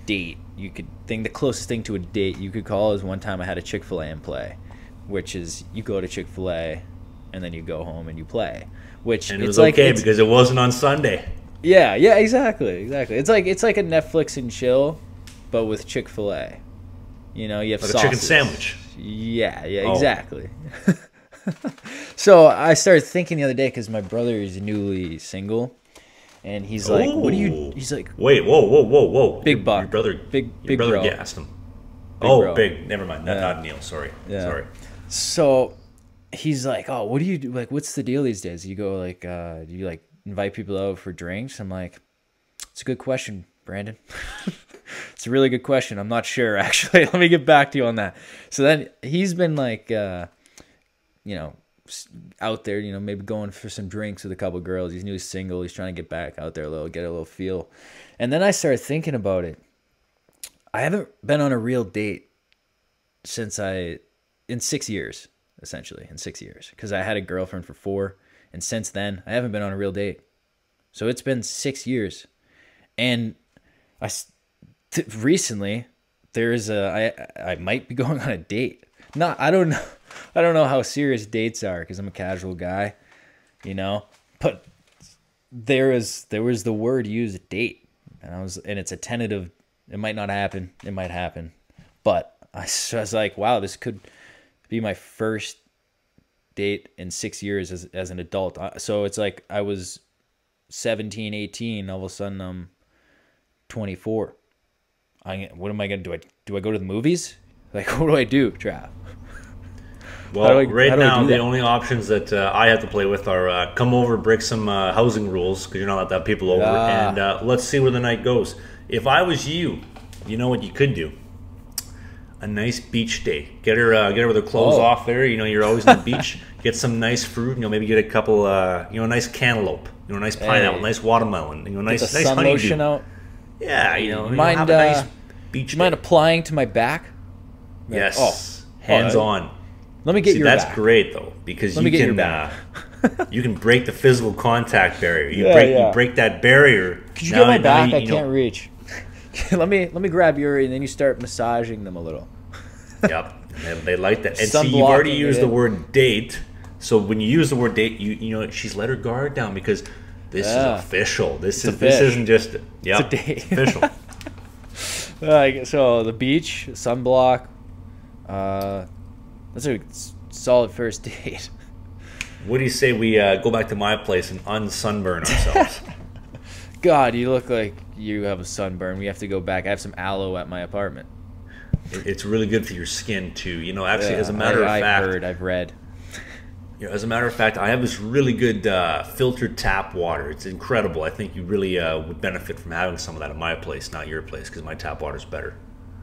date you could think, the closest thing to a date you could call, is one time I had a Chick-fil-A in play, which is you go to Chick-fil-A and then you go home and you play. Which and it was okay because it wasn't on Sunday. Yeah, exactly. It's like a Netflix and chill, but with Chick-fil-A. You know, you have like sauces. A chicken sandwich. Yeah, exactly. So I started thinking the other day, because my brother is newly single, and he's like, "What do you?" He's like, "Wait, whoa! Big buck, your brother, big brother bro. gassed him." Big big. Never mind. Not Neil. Sorry. So he's like, "Oh, what do you do? Like, what's the deal these days? You go like, do you like invite people out for drinks?" I'm like, "It's a good question, Brandon." It's a really good question. I'm not sure, actually. Let me get back to you on that. So then he's been like, out there, maybe going for some drinks with a couple girls. He's newly single. He's trying to get back out there a little, get a little feel. And then I started thinking about it. I haven't been on a real date in 6 years, essentially, in 6 years. Because I had a girlfriend for 4. And since then, I haven't been on a real date. So it's been 6 years. And recently, I might be going on a date. I don't know how serious dates are, because I'm a casual guy, But there was the word used, date, and it's a tentative. It might not happen. It might happen, but I was like, wow, this could be my first date in 6 years as an adult. So it's like I was 17, 18. All of a sudden, I'm 24. What am I gonna do? Do I go to the movies? Like, what do I do, Trav? Well, right now the only options that I have to play with are come over, break some housing rules, because you're not allowed to have people over, and let's see where the night goes. If I was you, you know what you could do? A nice beach day. Get her with her clothes off there. You're always on the beach. Get some nice fruit. Maybe get a couple. A nice cantaloupe. A nice pineapple, nice watermelon. Nice sun honeydew. Lotion out. Yeah, mind have a nice beach day. Mind applying to my back? Yes. Hands on. Let me get your back. That's great though, because you can break the physical contact barrier. You break that barrier. Could you get my back? I can't reach. let me grab your, and then you start massaging them a little. Yep, they like that. And see, you've already used the word date. So when you use the word date, she's let her guard down, because this is official. This isn't just it's a date. It's official. So the beach, sunblock. That's a solid first date. What do you say we go back to my place and unsunburn ourselves? God, you look like you have a sunburn. We have to go back. I have some aloe at my apartment. It's really good for your skin too. Actually, as a matter of fact, I've read. As a matter of fact, I have this really good filtered tap water. It's incredible. I think you really would benefit from having some of that at my place, not your place, because my tap water is better.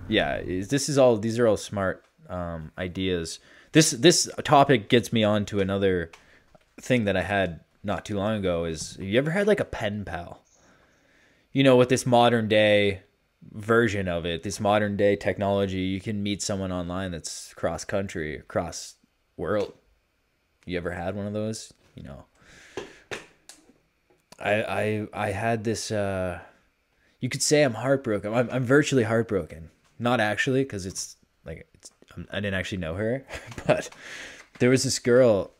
Yeah, these are all smart ideas. This topic gets me on to another thing that I had not too long ago. Is, have you ever had like a pen pal? With this modern day version of it, this modern day technology, you can meet someone online that's cross country, cross world. You ever had one of those? I had this. You could say I'm heartbroken. I'm virtually heartbroken. Not actually, because I didn't actually know her, but there was this girl.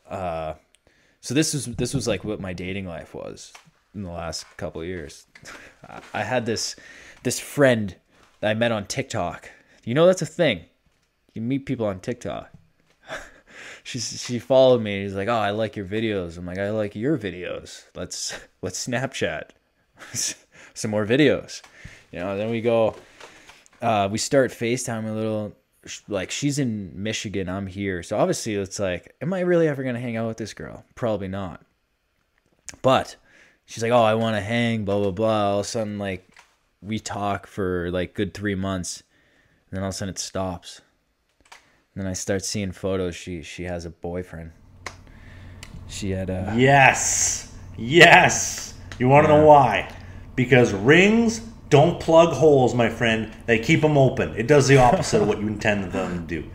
So this was like what my dating life was in the last couple of years. I had this friend that I met on TikTok. That's a thing. You meet people on TikTok. She followed me. He's like, "Oh, I like your videos." I'm like, "I like your videos. Let's Snapchat some more videos." Then we go. we start FaceTime a little. Like, she's in Michigan, I'm here. So obviously it's like, am I really ever going to hang out with this girl? Probably not. But she's like, oh, I want to hang, blah, blah, blah. All of a sudden, like, we talk for like good 3 months. And then all of a sudden it stops. And then I start seeing photos. She has a boyfriend. She had a... Yes. You want to know why? Because rings don't plug holes, my friend. They keep them open. It does the opposite of what you intended them to do.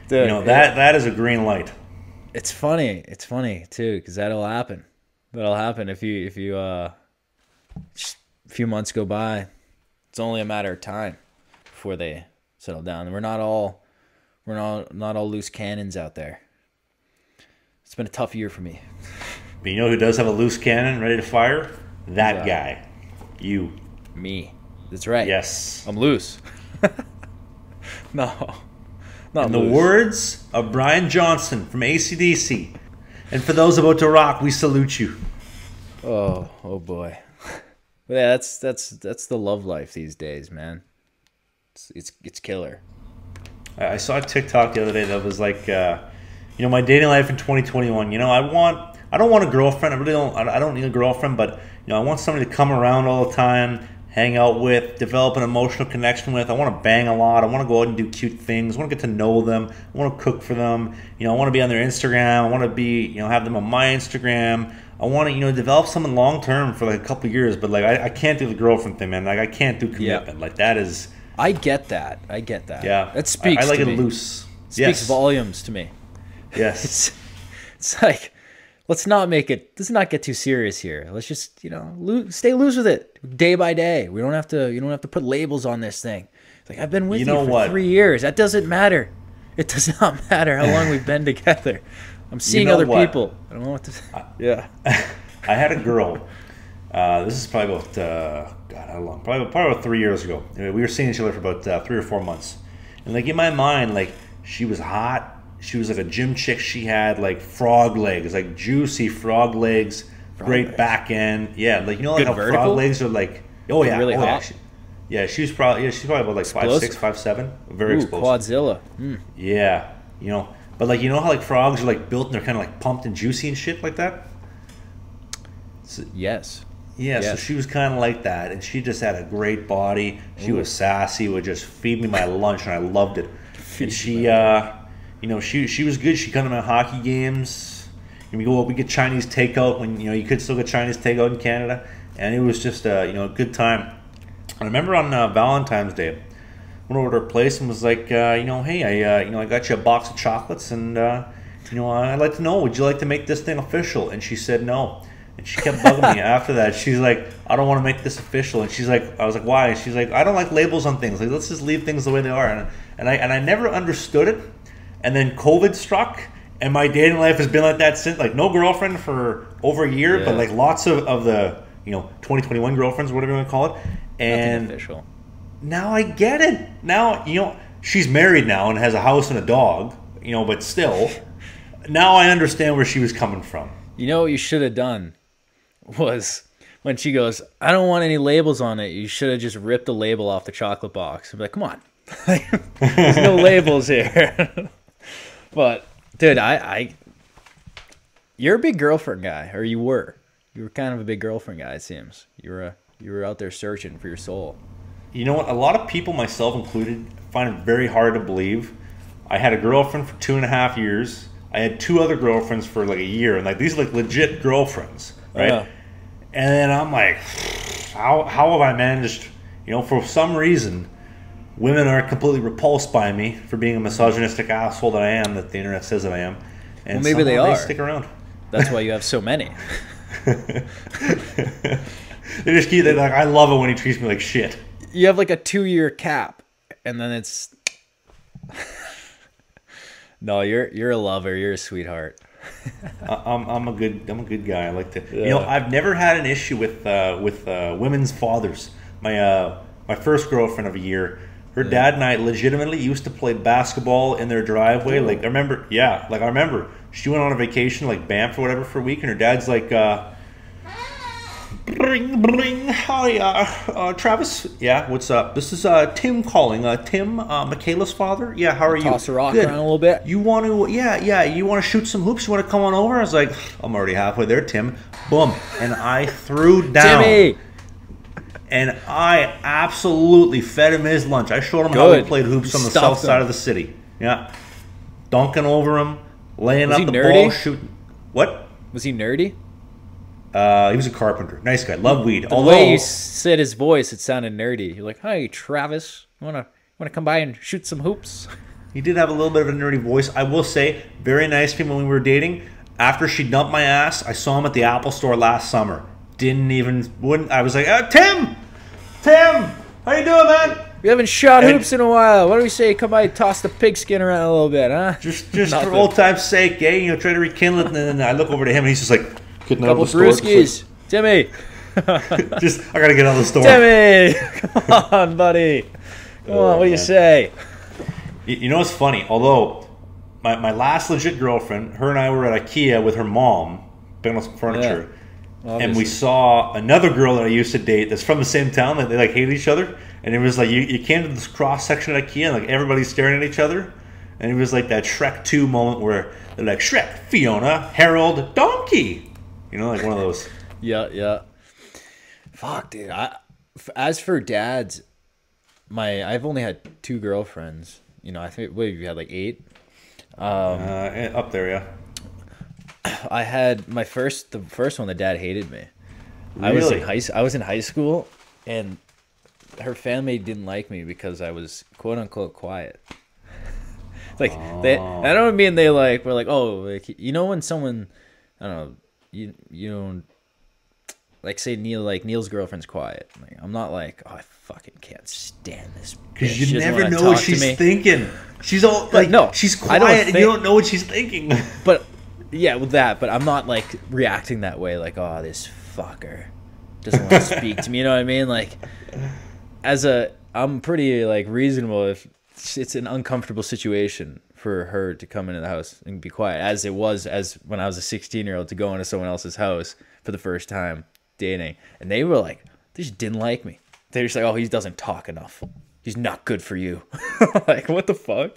Dude, you know, that is a green light. It's funny. It's funny too, because that'll happen. That'll happen if you just a few months go by. It's only a matter of time before they settle down. We're not all loose cannons out there. It's been a tough year for me. But you know who does have a loose cannon ready to fire? That guy. You. Me. That's right. Yes. I'm loose. No. Not In loose. the words of Brian Johnson from AC/DC, and for those about to rock, we salute you. Oh boy. Yeah, that's the love life these days, man. It's killer. I saw a TikTok the other day that was like, my dating life in 2021. I don't want a girlfriend. I don't need a girlfriend, but I want somebody to come around all the time, hang out with, develop an emotional connection with. I want to bang a lot. I want to go out and do cute things. I want to get to know them. I want to cook for them. I want to be on their Instagram. I want to be, have them on my Instagram. I want to, develop someone long term for like a couple of years. But like, I can't do the girlfriend thing, man. Like, I can't do commitment. Like, that is. I get that. Yeah. That speaks. I like to it me. loose. Speaks volumes to me. Yes. It's like, let's not get too serious here. Let's just, stay loose with it day by day. You don't have to put labels on this thing. It's like, I've been with you for 3 years. That doesn't matter. It does not matter how long we've been together. I'm seeing other people. I don't know what to say. Yeah. I had a girl. This is probably about, how long? Probably about 3 years ago. We were seeing each other for about 3 or 4 months. And like in my mind, like, she was hot. She was like a gym chick. She had like frog legs, like juicy frog legs, great back end. Yeah, like like how vertical? frog legs are like. Oh yeah, really hot. Yeah, she's probably about like 5'6", 5'7". Very explosive. Quadzilla. Yeah, but like how like frogs are like built and they're kind of like pumped and juicy and shit like that. So, Yes. Yeah, so she was kind of like that, and she just had a great body. She was sassy, would just feed me my lunch, and I loved it. And she, she was good. She come to my hockey games. And we get Chinese takeout when you could still get Chinese takeout in Canada, and it was just a good time. And I remember on Valentine's Day, went over to her place and was like, hey, I got you a box of chocolates, and I'd like to know, would you like to make this thing official? And she said no. And she kept bugging me after that. She's like, I don't want to make this official. And she's like, I was like, why? And she's like, I don't like labels on things. Like, let's just leave things the way they are. And I never understood it. And then COVID struck, and my dating life has been like that since. Like, no girlfriend for over a year, but like lots of the 2021 girlfriends, whatever you want to call it. And nothing official. Now I get it. Now she's married now and has a house and a dog. But still, now I understand where she was coming from. You know what you should have done was when she goes, I don't want any labels on it. You should have just ripped the label off the chocolate box. I'm like, come on. There's no labels here. But, dude, you're a big girlfriend guy, or you were. You were kind of a big girlfriend guy, it seems. You were out there searching for your soul. You know what? A lot of people, myself included, find it very hard to believe. I had a girlfriend for 2.5 years. I had 2 other girlfriends for like a year, and like these are like legit girlfriends, right? Yeah. And then I'm like, how have I managed? For some reason, women are completely repulsed by me for being a misogynistic asshole that I am, that the internet says that I am. And well, maybe they are. They stick around. That's why you have so many. They just keep. They're like, I love it when he treats me like shit. You have like a 2-year cap, and then it's. No, you're a lover. You're a sweetheart. I'm a good guy. I like to. Yeah. I've never had an issue with women's fathers. My first girlfriend of a year, her dad and I legitimately used to play basketball in their driveway. Like I remember she went on a vacation like Banff or whatever for a week, and her dad's like, Bring, bring. Hi, Travis. Yeah, what's up? This is Tim calling. Tim, Michaela's father. Yeah, how are you? Toss a rock Good. around a little bit. You want to? Yeah. You want to shoot some hoops? You want to come on over? I was like, I'm already halfway there, Tim. Boom, and I threw down. Timmy. And I absolutely fed him his lunch. I showed him how we played hoops on the south side of the city. Yeah, dunking over him, laying up the ball, shooting. What? Was he nerdy? He was a carpenter. Nice guy. Love weed. The way you said his voice, it sounded nerdy. You're like, "Hi, Travis. You wanna come by and shoot some hoops?" He did have a little bit of a nerdy voice. I will say, very nice to me when we were dating. After she dumped my ass, I saw him at the Apple store last summer. I was like, Tim, how you doing, man? We haven't shot hoops in a while. What do we say? Come by and toss the pigskin around a little bit, huh? Just for old time's sake, eh? Try to rekindle it. And then I look over to him, and he's just like, getting out of the store. Brewskis. Like, Timmy. I gotta get out of the store. Timmy, come on, buddy. Come on, what do you say? You know what's funny? Although my last legit girlfriend, her and I were at IKEA with her mom, picking up some furniture. Yeah. And we saw another girl that I used to date that's from the same town that they like hated each other. And it was like you came to this cross section at IKEA and like everybody's staring at each other. And it was like that Shrek 2 moment where they're like, Shrek, Fiona, Harold, Donkey. Like one of those. Yeah. Fuck, dude. As for dads, I've only had 2 girlfriends. I think you had like 8. Up there, yeah. I had the first one. The dad hated me. Really? I was in high school, and her family didn't like me because I was quote unquote quiet. Like I don't mean they were like, oh, like, when someone, I don't know, you don't like say Neil's girlfriend's quiet. Like, I'm not like, oh, I fucking can't stand this because you never know what she's thinking. She's all like, no, she's quiet and you don't know what she's thinking. But yeah, with that, but I'm not like reacting that way. Like, oh, this fucker doesn't want to speak to me. You know what I mean? Like, I'm pretty like reasonable if it's an uncomfortable situation for her to come into the house and be quiet, as it was when I was a 16-year-old to go into someone else's house for the first time dating, and they were like, they just didn't like me. They were just like, oh, he doesn't talk enough. He's not good for you. Like, what the fuck?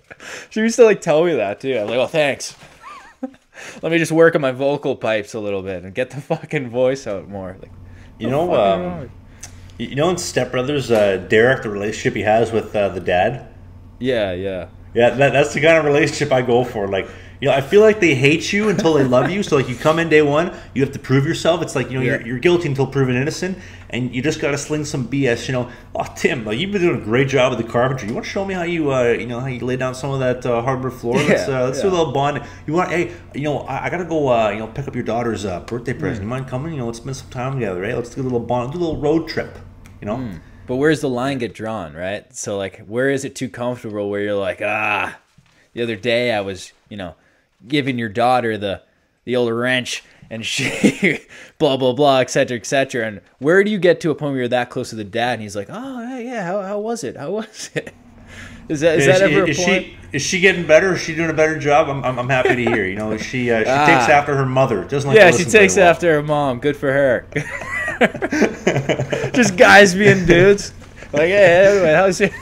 She used to like tell me that too. I'm like, oh, thanks. Let me just work on my vocal pipes a little bit and get the fucking voice out more. Like, in Step Brothers, Derek, the relationship he has with the dad. Yeah. That's the kind of relationship I go for. Like, I feel like they hate you until they love you. So like, you come in day one, you have to prove yourself. It's like you're guilty until proven innocent, and you just got to sling some BS. Oh, Tim, like, you've been doing a great job with the carpentry. You want to show me how you how you lay down some of that hardwood floor? Let's do a little bond. You want? Hey, I gotta go. Pick up your daughter's birthday present. You mind coming? Let's spend some time together. Right? Let's do a little bond. Do a little road trip. But where's the line get drawn, right? So like, where is it too comfortable where you're like, the other day I was, giving your daughter the old wrench and she blah, blah, blah, et cetera, et cetera. And where do you get to a point where you're that close to the dad and he's like, oh, yeah, how was it? How was it? Is that ever a point? Is she getting better? Is she doing a better job? I'm happy to hear. She takes after her mother. Doesn't like she takes after her mom. Good for her. Just guys being dudes. Like, hey, anyway, how's it?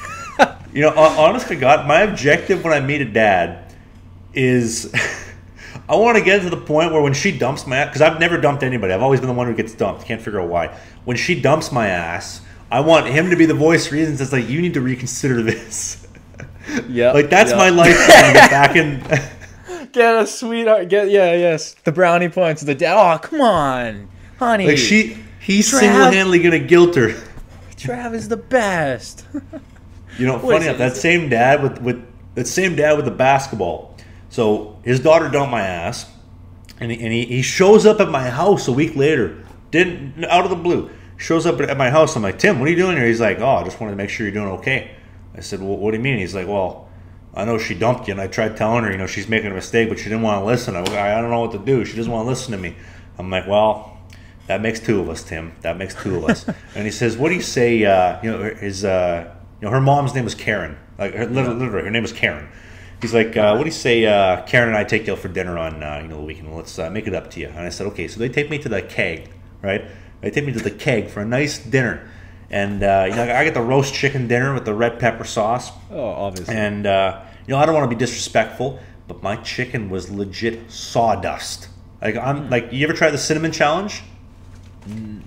Honest to God, my objective when I meet a dad is I want to get to the point where when she dumps my ass, because I've never dumped anybody. I've always been the one who gets dumped. Can't figure out why. When she dumps my ass, I want him to be the voice of reason that's like, you need to reconsider this. Yeah, like that's my life plan. Get back in. Get a sweetheart. The brownie points of the dad. Oh, come on, honey. Like he's single-handedly gonna guilt her. Trav is the best. Funny enough, that same dad with the basketball. So his daughter dumped my ass, and he shows up at my house a week later. Out of the blue, shows up at my house. I'm like, Tim, what are you doing here? He's like, oh, I just wanted to make sure you're doing okay. I said, well, what do you mean? He's like, well, I know she dumped you, and I tried telling her, she's making a mistake, but she didn't want to listen. I don't know what to do. She doesn't want to listen to me. I'm like, well, that makes 2 of us, Tim. That makes 2 of us. And he says, what do you say? Her mom's name was Karen. Like, literally, her name was Karen. He's like, what do you say? Karen and I take you out for dinner on the weekend. Let's make it up to you. And I said, okay. So they take me to the keg, right? They take me to the Keg for a nice dinner. And, I get the roast chicken dinner with the red pepper sauce. Oh, obviously. And, I don't want to be disrespectful, but my chicken was legit sawdust. Like, you ever try the cinnamon challenge?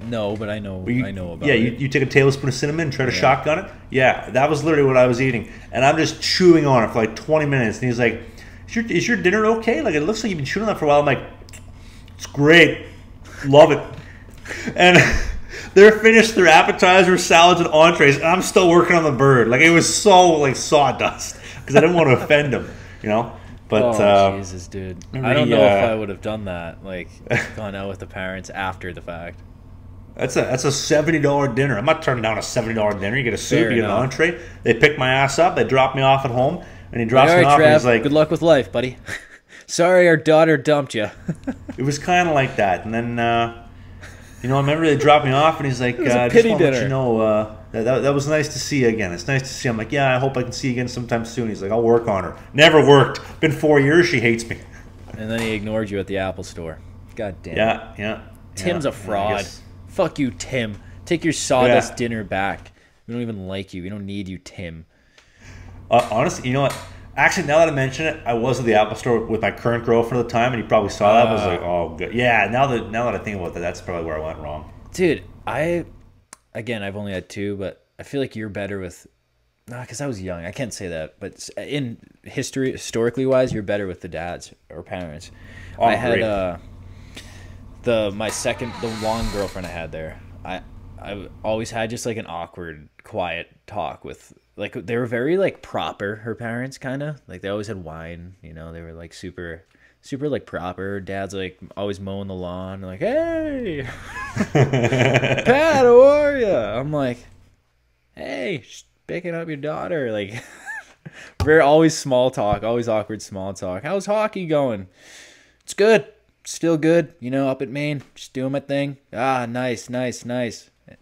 No, but I know about it. Yeah, you take a tablespoon of cinnamon and try to shotgun it. Yeah, that was literally what I was eating. And I'm just chewing on it for like 20 minutes. And he's like, is your dinner okay? Like, it looks like you've been chewing on that for a while. I'm like, it's great. Love it. And they're finished their appetizers, salads, and entrees, and I'm still working on the bird. Like, it was so, like, sawdust. Because I didn't want to offend him, But, Jesus, dude. I don't know if I would have done that. Like, gone out with the parents after the fact. That's a $70 dinner. I'm not turning down a $70 dinner. You get a soup, you get an entree. They pick my ass up. They drop me off at home, and he drops me off. Trev, and he's like, "Good luck with life, buddy. Sorry, our daughter dumped you." It was kind of like that, and then I remember they dropped me off, and he's like, "I just want to let you know that was nice to see you again. It's nice to see you." I'm like, "Yeah, I hope I can see you again sometime soon." He's like, "I'll work on her." Never worked. Been 4 years. She hates me. And then he ignored you at the Apple Store. God damn. Yeah. Tim's a fraud. Fuck you, Tim. Take your sawdust dinner back. We don't even like you. We don't need you, Tim. Honestly, you know what? Actually, now that I mention it, I was at the Apple Store with my current girlfriend at the time, and you probably saw that. I was like, oh, good. Yeah, now that I think about that, that's probably where I went wrong. Dude, I've only had 2, but I feel like you're better with... because I was young. I can't say that. But in historically wise, you're better with the dads or parents. Oh, I had... the one girlfriend I had there, I always had just like an awkward, quiet talk with, like, they were very like proper, her parents, kind of like they always had wine, they were like super like proper. Dad's like always mowing the lawn, like, "Hey, Pat, how are you?" I'm like, "Hey, picking up your daughter." Like, very always small talk, always awkward small talk. "How's hockey going?" "It's good. Still good, up at Maine, just doing my thing." "Ah, nice.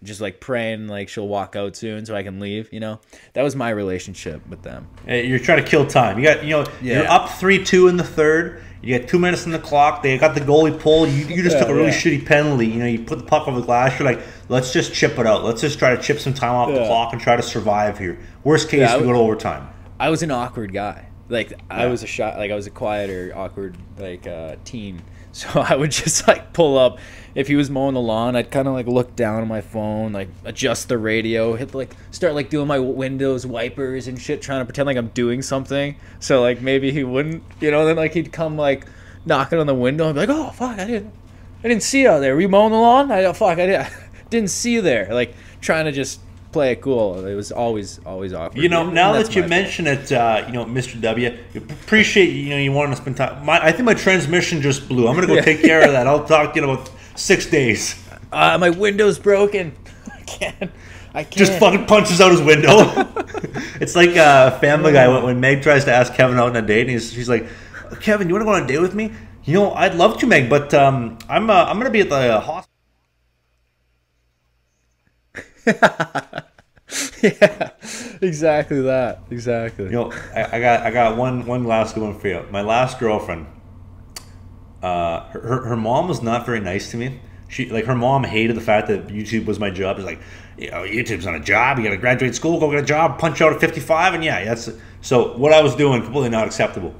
Just like praying like she'll walk out soon so I can leave, That was my relationship with them. Hey, you're trying to kill time. You got, you're up 3-2 in the third. You got 2 minutes on the clock. They got the goalie pull. You just took a really shitty penalty. You put the puck over the glass. You're like, let's just chip it out. Let's just try to chip some time off the clock and try to survive here. Worst case, we go to overtime. I was an awkward guy. Like, I was I was a quieter, awkward, teen. So I would just like pull up. If he was mowing the lawn, I'd kind of like look down on my phone, like adjust the radio, start like doing my windows wipers and shit, trying to pretend like I'm doing something. So like maybe he wouldn't, then like he'd come like knocking on the window and be like, "Oh fuck, I didn't see you out there. Were you mowing the lawn? I didn't see you there." Like trying to just play it cool. It was always awkward. Now that you mention it, Mr. W, appreciate you wanting to spend time. I think my transmission just blew. I'm gonna go take care of that. I'll talk to you in about 6 days. My window's broken. I can't. Just fucking punches out his window. It's like Family Guy when Meg tries to ask Kevin out on a date, and she's like, "Kevin, you want to go on a date with me?" "I'd love to, Meg, but I'm gonna be at the hospital." Yeah, exactly that. Exactly. I got one last good one for you. My last girlfriend, her mom was not very nice to me. Her mom hated the fact that YouTube was my job. It's like, YouTube's not a job. You got to graduate school, go get a job, punch out at 55, and that's so. What I was doing completely not acceptable,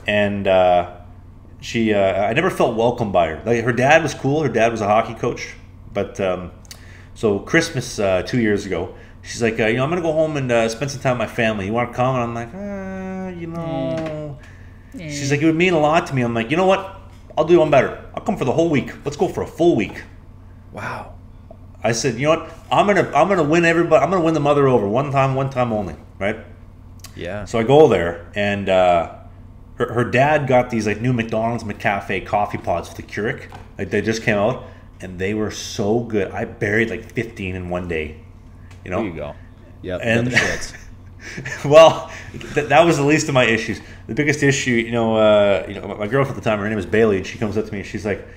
and I never felt welcome by her. Like, her dad was cool. Her dad was a hockey coach, but so Christmas 2 years ago, she's like, I'm gonna go home and spend some time with my family. You want to come? And I'm like, She's like, it would mean a lot to me. I'm like, you know what? I'll do one better. I'll come for the whole week. Let's go for a full week. Wow. I said, you know what? I'm gonna win everybody. I'm gonna win the mother over one time only, right? Yeah. So I go there, and her dad got these like new McDonald's McCafe coffee pods with the Keurig. Like, they just came out, and they were so good. I buried like 15 in one day. There you go. Yep. And well, that was the least of my issues. The biggest issue, my girlfriend at the time, her name was Bailey, and she comes up to me and she's like,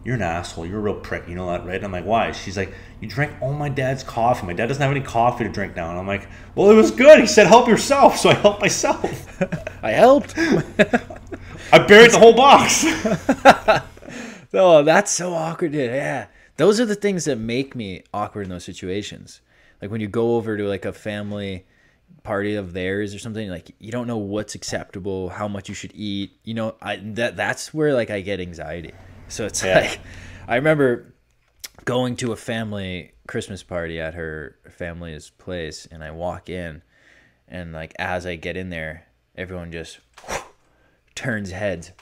"You're an asshole. You're a real prick. You know that, right?" And I'm like, "Why?" She's like, "You drank all my dad's coffee. My dad doesn't have any coffee to drink now." And I'm like, "Well, it was good. He said help yourself, so I helped myself." I helped. I buried the whole box. Oh, that's so awkward, dude. Yeah. those are the things that make me awkward in those situations. Like when you go over to like a family party of theirs or something, like you don't know what's acceptable, how much you should eat. You know, that's where like I get anxiety. So it's like, I remember going to a family Christmas party at her family's place, and I walk in, and like as I get in there, everyone just turns heads,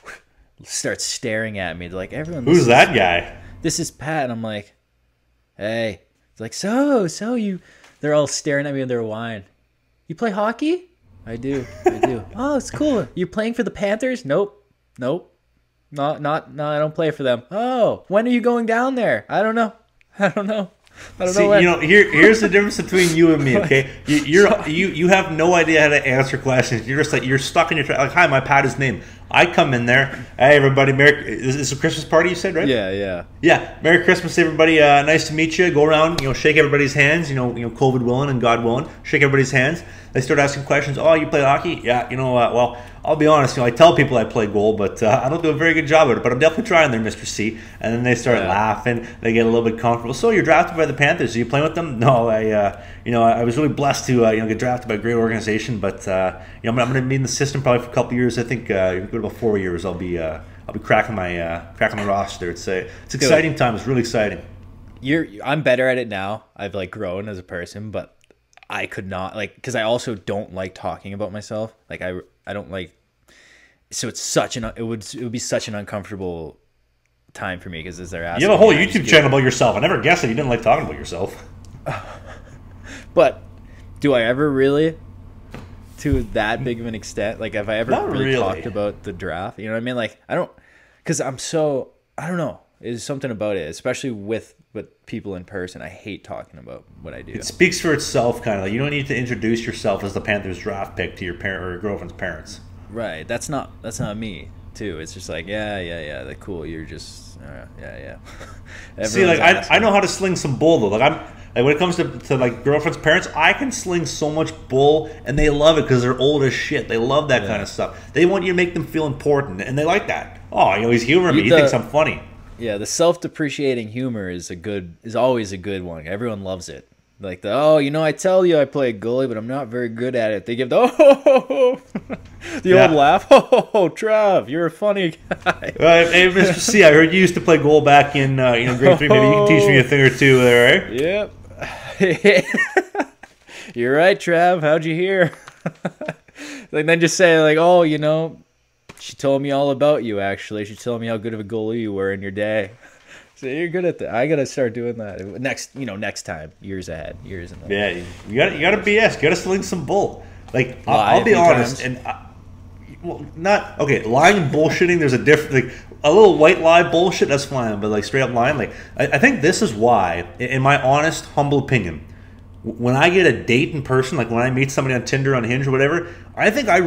starts staring at me. They're like, everyone, who's that guy? This is Pat. And I'm like, hey. It's like, so you, they're all staring at me with their wine. You play hockey? I do. Oh, it's cool. You playing for the Panthers? Nope. No, I don't play for them. Oh, when are you going down there? I don't know. See, when. You know, here's the difference between you and me. Okay, you have no idea how to answer questions. You're just like, you're stuck in your like, hi, my Pat is name. I come in there, hey everybody, this is a Christmas party, you said, right? Yeah. Merry Christmas, everybody. Nice to meet you. Go around, shake everybody's hands. COVID willing and God willing, shake everybody's hands. They start asking questions. Oh, you play hockey? Yeah. Well, I'll be honest. I tell people I play goal, but I don't do a very good job at it. But I'm definitely trying there, Mr. C. And then they start laughing. They get a little bit comfortable. So you're drafted by the Panthers. Are you playing with them? No, I was really blessed to get drafted by a great organization. But I'm going to be in the system probably for a couple of years. I think about 4 years. I'll be cracking my roster. It's exciting time. It's really exciting. I'm better at it now. I've like grown as a person, but I could not, like, because I also don't like talking about myself. Like I don't like, so it's it would be such an uncomfortable time for me, because as they're asking, you have a whole YouTube channel about yourself. I never guessed that you didn't like talking about yourself. But do I ever really, to that big of an extent? Like, have I ever really talked about the draft? You know what I mean? Like, I don't, because I don't know. There's something about it, especially with people in person. I hate talking about what I do. It speaks for itself, kind of. Like, you don't need to introduce yourself as the Panthers draft pick to your parent or your girlfriend's parents. Right. That's not me too. It's just like, yeah. Like, cool. You're just yeah. See, like, I know how to sling some bull though. Like, when it comes to like girlfriend's parents, I can sling so much bull, and they love it because they're old as shit. They love that kind of stuff. They want you to make them feel important, and they like that. Oh, he's humoring me. He thinks I'm funny. Yeah, the self-depreciating humor is always a good one. Everyone loves it. Like I tell you I play goalie, but I'm not very good at it. They give the old laugh. Oh, Trav, you're a funny guy. Hey, Mr. C, I heard you used to play goal back in grade 3. Maybe you can teach me a thing or two there, right? Yep. You're right, Trav. How'd you hear? Like, then just say like, she told me all about you, actually. She told me how good of a goalie you were in your day. So you're good at that. I got to start doing that. Next time. Years ahead. Years in the Yeah, you got to BS. You got to sling some bull. Like, I'll be honest. And lying and bullshitting, there's a different, like, a little white lie bullshit, that's fine. But, like, straight up lying, like, I think this is why, in my honest, humble opinion, when I get a date in person, like when I meet somebody on Tinder, on Hinge, or whatever, I think like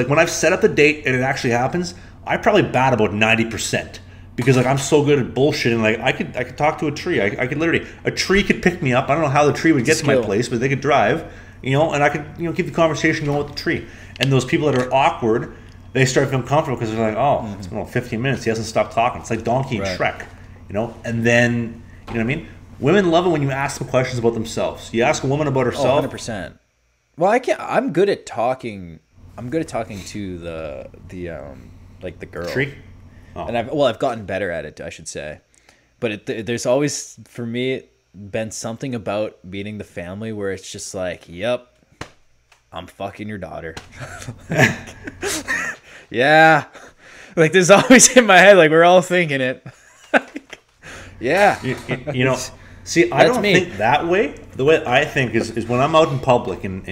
when I've set up the date and it actually happens, I probably bat about 90%, because like I'm so good at bullshitting. Like I could talk to a tree. I could literally, a tree could pick me up. I don't know how the tree would get to my place, but they could drive, and I could keep the conversation going with the tree. And those people that are awkward, they start feeling comfortable because they're like, it's been 15 minutes. He hasn't stopped talking. It's like Donkey and Shrek, and then you know what I mean. Women love it when you ask them questions about themselves. You ask a woman about herself. 100%. Well, I'm good at talking. I'm good at talking to the girl. Tree? Oh. And I've gotten better at it, I should say. But there's always, for me, been something about meeting the family where it's just like, yep, I'm fucking your daughter. Yeah. Like, there's always in my head, like, we're all thinking it. Yeah. See, I don't think that way. The way I think is when I'm out in public, and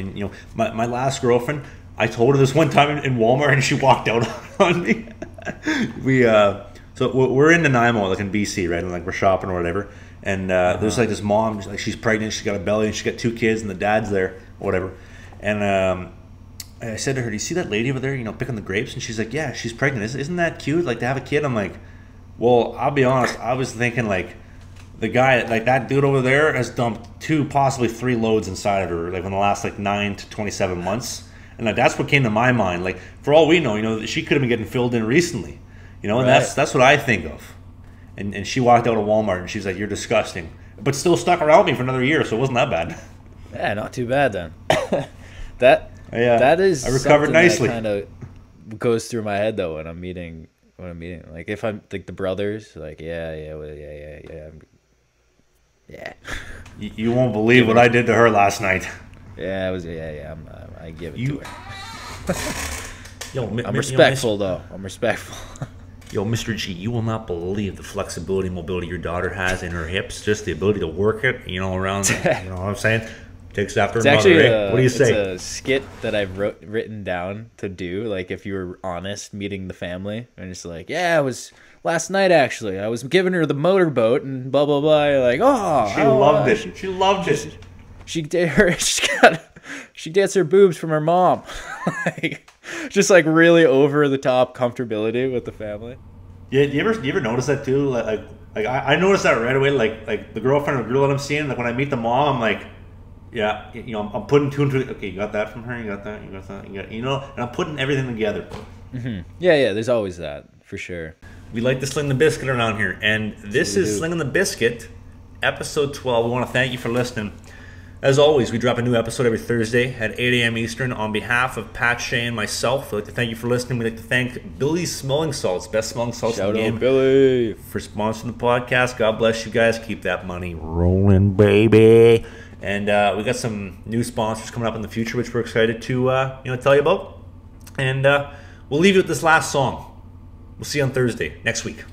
my last girlfriend, I told her this one time in Walmart, and she walked out on me. So we're in Nanaimo, like in BC, right? And like we're shopping or whatever. And there's like this mom, like she's pregnant, she's got a belly, and she's got 2 kids, and the dad's there or whatever. And I said to her, "Do you see that lady over there, picking the grapes?" And she's like, "Yeah, she's pregnant. Isn't that cute? Like to have a kid?" I'm like, "Well, I'll be honest. I was thinking like." The guy, like that dude over there, has dumped 2, possibly 3 loads inside of her, like in the last like 9 to 27 months, and like that's what came to my mind. Like for all we know, she could have been getting filled in recently, and that's what I think of. and she walked out of Walmart and she's like, "You're disgusting," but still stuck around me for another year, so it wasn't that bad. Yeah, not too bad then. That is I recovered nicely. Kind of goes through my head though when I'm meeting. Like if I'm like the brothers, like yeah. You won't believe what I did to her last night. Yeah, it was I give it to her. Yo, I'm respectful though. I'm respectful. Yo, Mr. G, you will not believe the flexibility and mobility your daughter has in her hips. Just the ability to work it, around. You know what I'm saying? Takes after her mother. Right? What do you say? It's a skit that I've written down to do. Like if you were honest, meeting the family, and it's like, yeah, it was last night actually. I was giving her the motorboat and blah blah blah. You're like, she loved it. She loved it. She gets her boobs from her mom. Like, just like really over the top comfortability with the family. Yeah, you ever notice that too? Like I noticed that right away. Like the girlfriend or girl that I'm seeing. Like when I meet the mom, I'm like, yeah, I'm putting two and two. Okay, you got that from her. You got that. You got that. And I'm putting everything together. Mm-hmm. Yeah. There's always that for sure. We like to sling the biscuit around here, and this is Slingin The Bizkit, episode 12. We want to thank you for listening. As always, we drop a new episode every Thursday at 8 a.m. Eastern. On behalf of Pat Shea and myself, we'd like to thank you for listening. We'd like to thank Billy's Smelling Salts, best smelling salts in the game. Shout out Billy for sponsoring the podcast. God bless you guys. Keep that money rolling, baby. And we got some new sponsors coming up in the future, which we're excited to tell you about. And we'll leave you with this last song. We'll see you on Thursday next week.